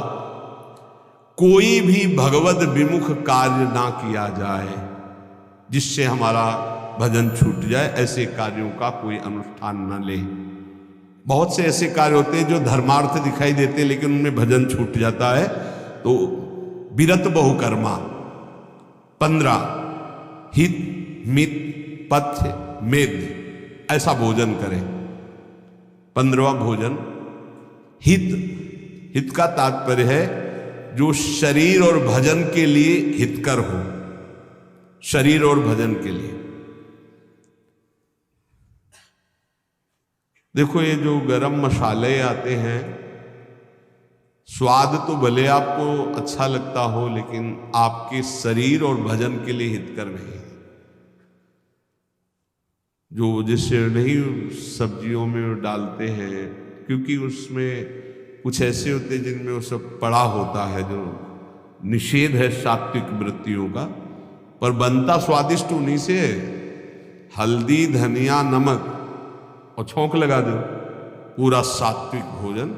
A: कोई भी भगवत विमुख कार्य ना किया जाए जिससे हमारा भजन छूट जाए, ऐसे कार्यों का कोई अनुष्ठान न ले। बहुत से ऐसे कार्य होते हैं जो धर्मार्थ दिखाई देते हैं लेकिन उनमें भजन छूट जाता है, तो विरत बहुकर्मा। 15, हित मित पथ्य मेद, ऐसा भोजन करें। 15वां भोजन हित। हित का तात्पर्य है जो शरीर और भजन के लिए हितकर हो, शरीर और भजन के लिए। देखो ये जो गरम मसाले आते हैं, स्वाद तो भले आपको अच्छा लगता हो लेकिन आपके शरीर और भजन के लिए हितकर नहीं। जो जैसे नहीं सब्जियों में डालते हैं, क्योंकि उसमें कुछ ऐसे होते हैं जिनमें वो सब पड़ा होता है, जो निषेध है सात्विक वृत्तियों का, पर बनता स्वादिष्ट उन्हीं से है। हल्दी धनिया नमक और छौंक लगा दो, पूरा सात्विक भोजन।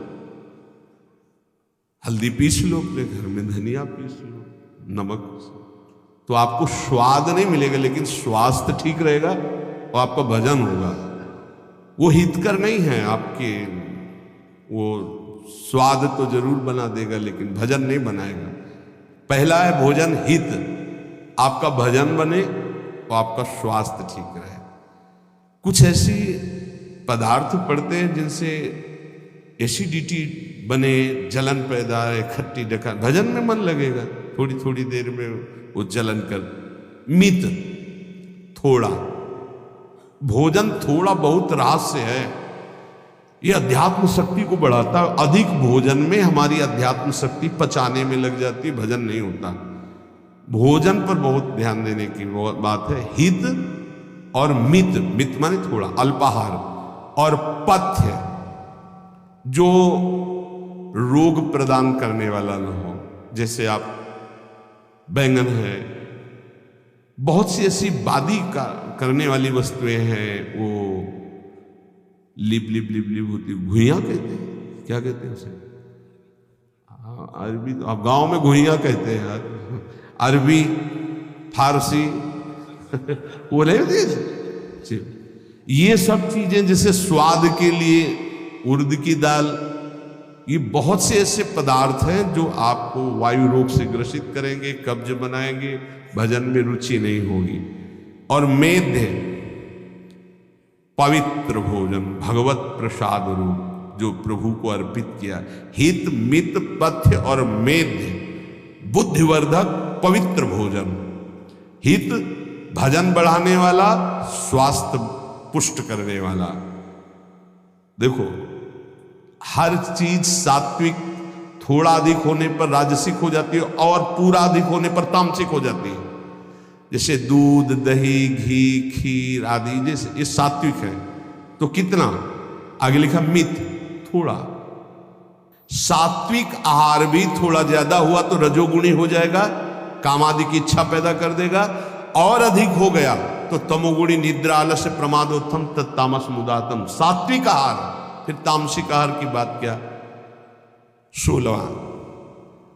A: हल्दी पीस लो अपने घर में, धनिया पीस लो, नमक, तो आपको स्वाद नहीं मिलेगा लेकिन स्वास्थ्य ठीक रहेगा और आपका भजन होगा। वो हितकर नहीं है आपके, वो स्वाद तो जरूर बना देगा लेकिन भजन नहीं बनाएगा। पहला है भोजन हित, आपका भजन बने और आपका स्वास्थ्य ठीक रहे। कुछ ऐसी पदार्थ पड़ते हैं जिनसे एसिडिटी बने, जलन पैदा है, खट्टी डका, भजन में मन लगेगा, थोड़ी थोड़ी देर में वो जलन कर। मित, थोड़ा भोजन, थोड़ा बहुत रहस्य है, ये अध्यात्म शक्ति को बढ़ाता है। अधिक भोजन में हमारी अध्यात्म शक्ति पचाने में लग जाती, भजन नहीं होता। भोजन पर बहुत ध्यान देने की बात है। हित और मित, मित माने थोड़ा, अल्पाहार, और पथ्य जो रोग प्रदान करने वाला न हो। जैसे आप बैंगन है, बहुत सी ऐसी बादी का करने वाली वस्तुएं हैं, वो लिप लिप लिप लिप होती, घुइयां कहते हैं, क्या कहते हैं उसे? अरबी तो आप गांव में घुइयां कहते हैं यार, अरबी फारसी वो नहीं। ये सब चीजें जैसे स्वाद के लिए उड़द की दाल, ये बहुत से ऐसे पदार्थ हैं जो आपको वायु रोग से ग्रसित करेंगे, कब्ज बनाएंगे, भजन में रुचि नहीं होगी। और मेध्य पवित्र भोजन, भगवत प्रसाद रूप जो प्रभु को अर्पित किया। हित मित पथ्य और मेध्य बुद्धिवर्धक पवित्र भोजन। हित भजन बढ़ाने वाला, स्वास्थ्य पुष्ट करने वाला। देखो हर चीज सात्विक थोड़ा अधिक होने पर राजसिक हो जाती है और पूरा अधिक होने पर तामसिक हो जाती है। जैसे दूध, दही, घी, खीर आदि जैसे ये सात्विक है, तो कितना? आगे लिखा मित, थोड़ा। सात्विक आहार भी थोड़ा ज्यादा हुआ तो रजोगुणी हो जाएगा, कामादि की इच्छा पैदा कर देगा। और अधिक हो गया तो तमोगुणी, निद्रा, आलस्य, प्रमादोत्थम तत्तामस मुदातम। सात्विक आहार, फिर तामसिक आहार की बात क्या? 16वां,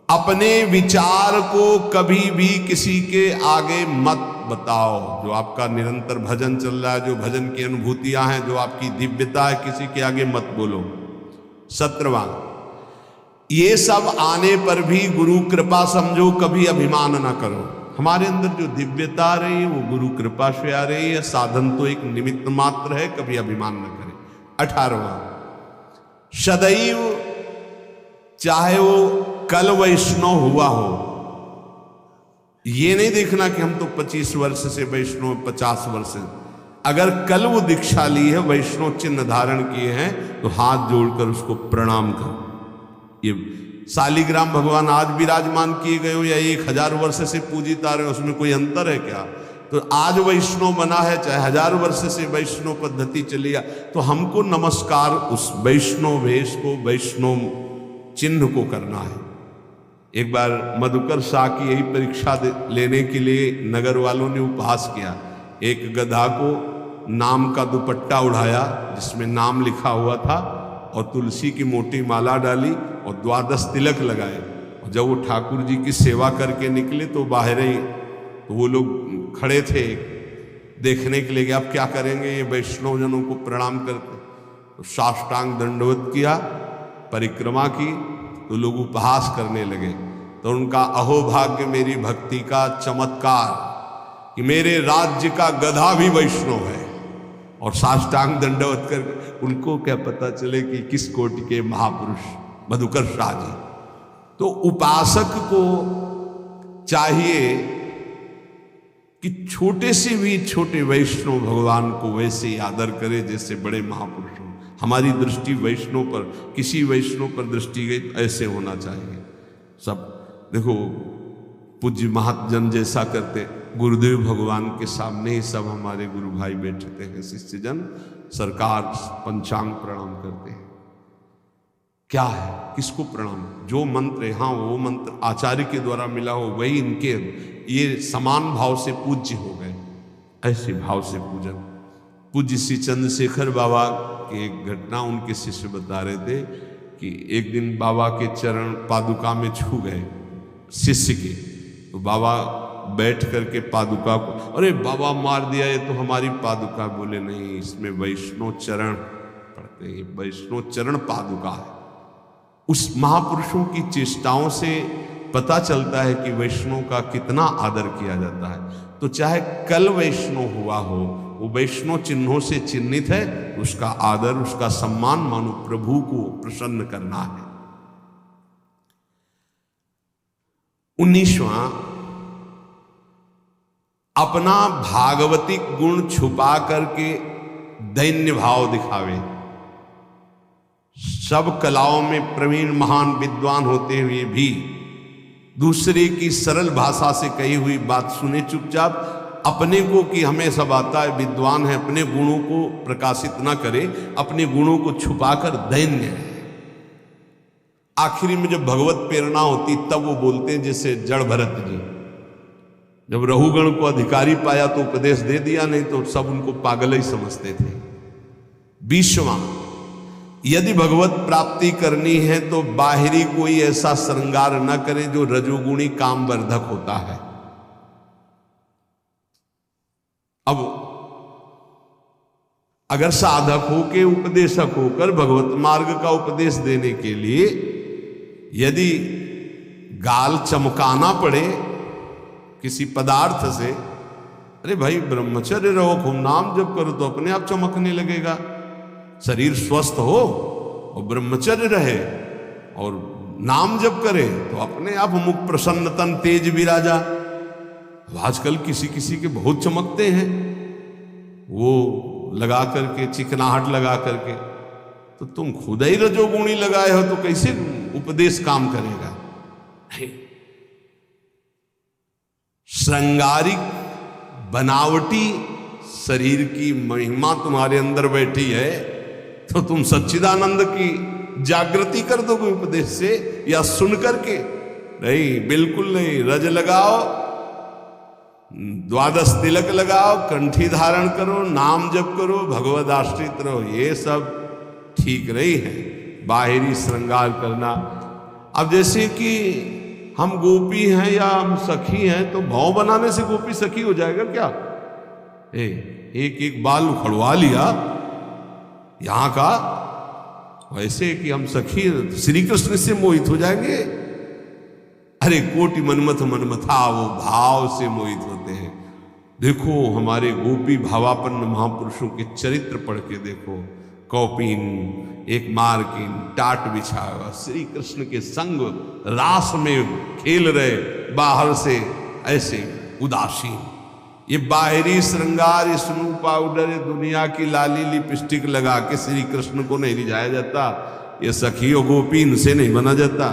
A: अपने विचार को कभी भी किसी के आगे मत बताओ। जो आपका निरंतर भजन चल रहा है, जो भजन की अनुभूतियां हैं, जो आपकी दिव्यता है, किसी के आगे मत बोलो। 17वां, ये सब आने पर भी गुरु कृपा समझो, कभी अभिमान ना करो। हमारे अंदर जो दिव्यता आ रही है वो गुरु कृपा से आ रही है, साधन तो एक निमित्त मात्र है, कभी अभिमान न करें। 18वां, सदैव चाहे वो कल वैष्णव हुआ हो, ये नहीं देखना कि हम तो 25 वर्ष से वैष्णव, 50 वर्ष से, अगर कल वो दीक्षा ली है, वैष्णव चिन्ह धारण किए हैं, तो हाथ जोड़कर उसको प्रणाम करो। ये शालिग्राम भगवान आज विराजमान किए गए हो या 1000 वर्ष से पूजित आ रहे हो, उसमें कोई अंतर है क्या? तो आज वैष्णव बना है, चाहे 1000 वर्ष से वैष्णव पद्धति चली है, तो हमको नमस्कार उस वैष्णव वेश को, वैष्णव चिन्ह को करना है। एक बार मधुकर शाह की यही परीक्षा लेने के लिए नगर वालों ने उपहास किया। एक गधा को नाम का दुपट्टा उड़ाया जिसमें नाम लिखा हुआ था, और तुलसी की मोटी माला डाली और 12 तिलक लगाए। और जब वो ठाकुर जी की सेवा करके निकले तो बाहर ही, तो वो लोग खड़े थे देखने के लिए कि आप क्या करेंगे, ये वैष्णव जनों को प्रणाम करते। तो साष्टांग दंडवत किया, परिक्रमा की, तो लोग उपहास करने लगे। तो उनका अहोभाग्य मेरी भक्ति का चमत्कार कि मेरे राज्य का गधा भी वैष्णव है। और साष्टांग दंडवत कर, उनको क्या पता चले कि किस कोटि के महापुरुष मधुकर शाह जी। तो उपासक को चाहिए कि छोटे से भी छोटे वैष्णव भगवान को वैसे ही आदर करे जैसे बड़े महापुरुषों। हमारी दृष्टि वैष्णव पर, किसी वैष्णव पर दृष्टि गई, ऐसे होना चाहिए। सब देखो पूज्य महाजन जैसा करते, गुरुदेव भगवान के सामने ही सब हमारे गुरु भाई बैठते हैं, शिष्यजन सरकार पंचांग प्रणाम करते हैं। क्या है, किसको प्रणाम? जो मंत्र है, हाँ वो मंत्र आचार्य के द्वारा मिला हो वही इनके, ये समान भाव से पूज्य हो गए। ऐसे भाव से पूजन। पूज्य श्री चंद्रशेखर बाबा की एक घटना उनके शिष्य बता रहे थे कि एक दिन बाबा के चरण पादुका में छू गए शिष्य के, तो बाबा बैठ करके पादुका को, अरे बाबा मार दिया, ये तो हमारी पादुका। बोले नहीं, इसमें वैष्णव चरण पढ़ते हैं, वैष्णव चरण पादुका है। उस महापुरुषों की चेष्टाओं से पता चलता है कि वैष्णव का कितना आदर किया जाता है। तो चाहे कल वैष्णव हुआ हो, वो वैष्णव चिन्हों से चिन्हित है, उसका आदर, उसका सम्मान मानो प्रभु को प्रसन्न करना है। 19वां, अपना भागवतिक गुण छुपा करके दैन्य भाव दिखावे। सब कलाओं में प्रवीण महान विद्वान होते हुए भी दूसरे की सरल भाषा से कही हुई बात सुने चुपचाप, अपने को कि हमें सब आता है, विद्वान है, अपने गुणों को प्रकाशित ना करे, अपने गुणों को छुपाकर दैन्य है। आखिरी में जब भगवत प्रेरणा होती तब वो बोलते हैं, जैसे जड़ भरत जी, जब रहुगण को अधिकारी पाया तो उपदेश दे दिया, नहीं तो सब उनको पागल ही समझते थे। 20वां, यदि भगवत प्राप्ति करनी है तो बाहरी कोई ऐसा श्रृंगार न करे जो रजोगुणी काम वर्धक होता है। अब अगर साधक हो के उपदेशक होकर भगवत मार्ग का उपदेश देने के लिए यदि गाल चमकाना पड़े किसी पदार्थ से, अरे भाई ब्रह्मचर्य रहो, खूब नाम जप करो तो अपने आप चमकने लगेगा। शरीर स्वस्थ हो और ब्रह्मचर्य रहे और नाम जप करे तो अपने आप मुख प्रसन्न तन तेज विराजा। आजकल किसी किसी के बहुत चमकते हैं, वो लगा करके चिकनाहट लगा करके, तो तुम खुद ही रजोगुणी लगाए हो तो कैसे उपदेश काम करेगा। श्रृंगारिक बनावटी शरीर की महिमा तुम्हारे अंदर बैठी है तो तुम सच्चिदानंद की जागृति कर दोगे उपदेश से या सुन करके? नहीं, बिल्कुल नहीं। रज लगाओ, द्वादश तिलक लगाओ, कंठी धारण करो, नाम जप करो, भगवद आश्रित रहो, ये सब ठीक नहीं है। बाहरी श्रृंगार करना, अब जैसे कि हम गोपी हैं या हम सखी हैं तो भाव बनाने से गोपी सखी हो जाएगा क्या? एक एक बाल उखड़वा लिया यहां का, वैसे कि हम सखी श्री कृष्ण से मोहित हो जाएंगे? अरे कोटि मनमथ मनमथा, वो भाव से मोहित होते हैं। देखो हमारे गोपी भावापन्न महापुरुषों के चरित्र पढ़ के देखो। कौपीन, एक मारकीन, टाट बिछा हुआ श्री कृष्ण के संग रास में खेल रहे, बाहर से ऐसे उदासीन। ये बाहरी श्रृंगार, ये स्नू पाउडर, ये दुनिया की लाली लिपस्टिक लगा के श्री कृष्ण को नहीं रिझाया जाता। ये सखी और गोपीन से नहीं बना जाता।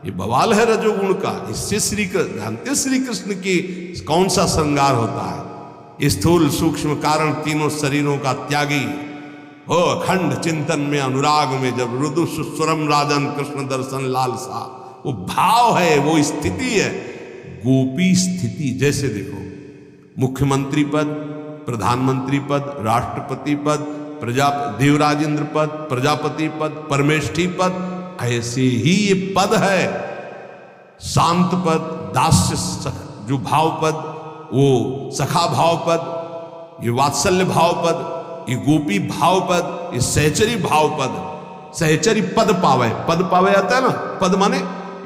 A: ये बवाल है रजोगुण का। इससे श्री कृष्ण जानते, श्री कृष्ण की कौन सा श्रृंगार होता है? स्थूल सूक्ष्म कारण तीनों शरीरों का त्यागी हो, अखंड चिंतन में अनुराग में जब रुदु सुस्वरम राजन कृष्ण दर्शन लालसा, वो भाव है, वो स्थिति है, गोपी स्थिति। जैसे देखो मुख्यमंत्री पद, प्रधानमंत्री पद, राष्ट्रपति पद, देवराज इंद्र पद, प्रजापति पद, परमेष्ठी पद, ऐसे ही ये पद है। शांत पद, दास्य जो भाव पद, वो सखा भाव पद, ये वात्सल्य भाव पद, ये गोपी भाव पद, ये सहचरी भाव पद, सहचरी पद पावे। पद पावे आता है ना, पद माने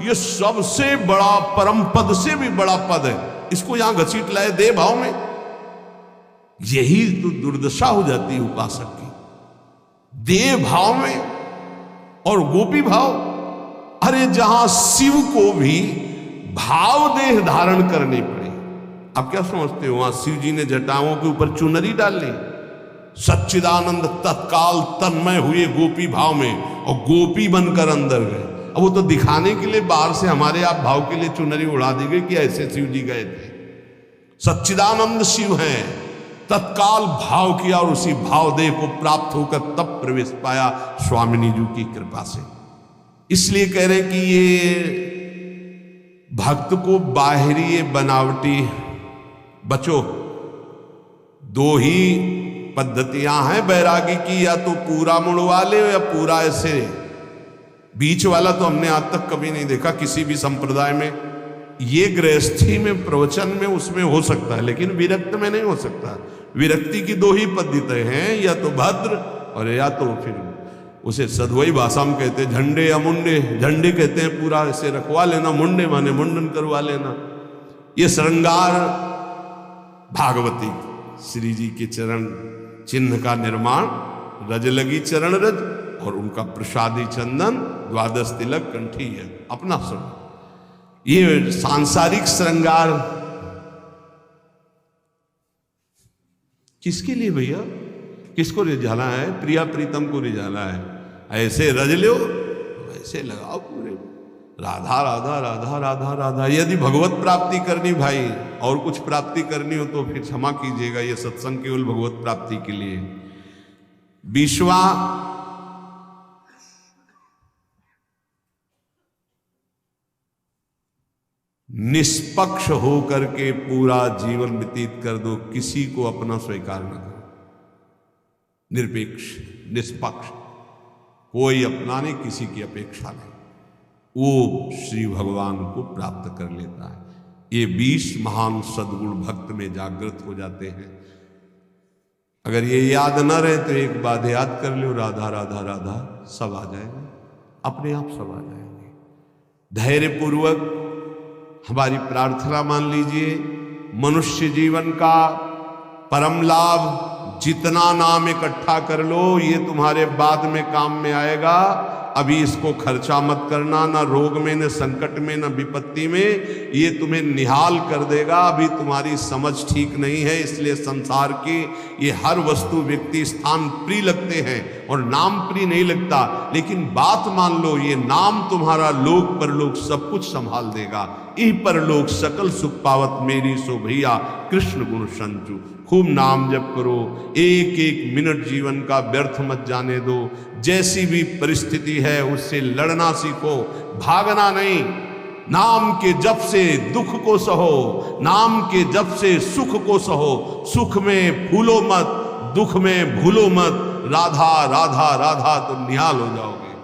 A: ये सबसे बड़ा, परम पद से भी बड़ा पद है। इसको यहां घसीट लाए दे भाव में। यही तो दुर्दशा हो जाती है उपासक की, दे भाव में और गोपी भाव। अरे जहां शिव को भी भाव देह धारण करनी पड़े, आप क्या समझते हो? वहां शिव जी ने जटाओं के ऊपर चुनरी डाल ली। सच्चिदानंद तत्काल तन्मय हुए गोपी भाव में और गोपी बनकर अंदर गए। अब वो तो दिखाने के लिए बाहर से हमारे आप भाव के लिए चुनरी उड़ा दी गई कि ऐसे शिव जी गए थे। सच्चिदानंद शिव हैं, तत्काल भाव किया और उसी भाव देह को प्राप्त होकर तब प्रवेश पाया स्वामिनी जी की कृपा से। इसलिए कह रहे कि ये भक्त को बाहरी बनावटी बचो। दो ही पद्धतियां हैं बैरागी की, या तो पूरा मुड़वा ले या पूरा ऐसे। बीच वाला तो हमने आज तक कभी नहीं देखा किसी भी संप्रदाय में। ये गृहस्थी में, प्रवचन में, उसमें हो सकता है, लेकिन विरक्त में नहीं हो सकता। विरक्ति की दो ही पद्धति हैं, या तो भद्र और या तो फिर उसे सदवई भाषा में कहते हैं झंडे या मुंडे। झंडे कहते हैं पूरा ऐसे रखवा लेना, मुंडे माने मुंडन करवा लेना। ये श्रृंगार भागवती श्री जी के चरण चिन्ह का निर्माण, रज लगी चरण रज और उनका प्रसादी चंदन, द्वादश तिलक, कंठी है अपना सुन। ये सांसारिक श्रृंगार किसके लिए भैया? किसको रिझाना है? प्रिया प्रीतम को रिझाना है। ऐसे रज लो, वैसे लगाओ पूरे, राधा राधा राधा राधा राधा। यदि भगवत प्राप्ति करनी भाई और कुछ प्राप्ति करनी हो तो फिर क्षमा कीजिएगा, ये सत्संग केवल भगवत प्राप्ति के लिए। 20वां निष्पक्ष होकर के पूरा जीवन व्यतीत कर दो, किसी को अपना स्वीकार न करो। निरपेक्ष, निष्पक्ष, कोई अपना नहीं, किसी की अपेक्षा नहीं, वो श्री भगवान को प्राप्त कर लेता है। ये 20 महान सद्गुण भक्त में जागृत हो जाते हैं। अगर ये याद न रहे तो एक बात याद कर लो, राधा राधा राधा, सब आ जाएगा, अपने आप सब आ जाएंगे। धैर्य पूर्वक हमारी प्रार्थना मान लीजिए, मनुष्य जीवन का परम लाभ जितना नाम इकट्ठा कर लो, ये तुम्हारे बाद में काम में आएगा। अभी इसको खर्चा मत करना, ना रोग में, न संकट में, न विपत्ति में, ये तुम्हें निहाल कर देगा। अभी तुम्हारी समझ ठीक नहीं है, इसलिए संसार की ये हर वस्तु, व्यक्ति, स्थान प्रिय लगते हैं और नाम प्रिय नहीं लगता। लेकिन बात मान लो, ये नाम तुम्हारा लोक परलोक सब कुछ संभाल देगा। ई परलोक सकल सुख पावत मेरी सो भैया कृष्ण गुण संचु। खूब नाम जप करो, एक एक मिनट जीवन का व्यर्थ मत जाने दो। जैसी भी परिस्थिति है उससे लड़ना सीखो, भागना नहीं। नाम के जप से दुख को सहो, नाम के जप से सुख को सहो। सुख में फूलो मत, दुख में भूलो मत। राधा राधा राधा तो निहाल हो जाओगे।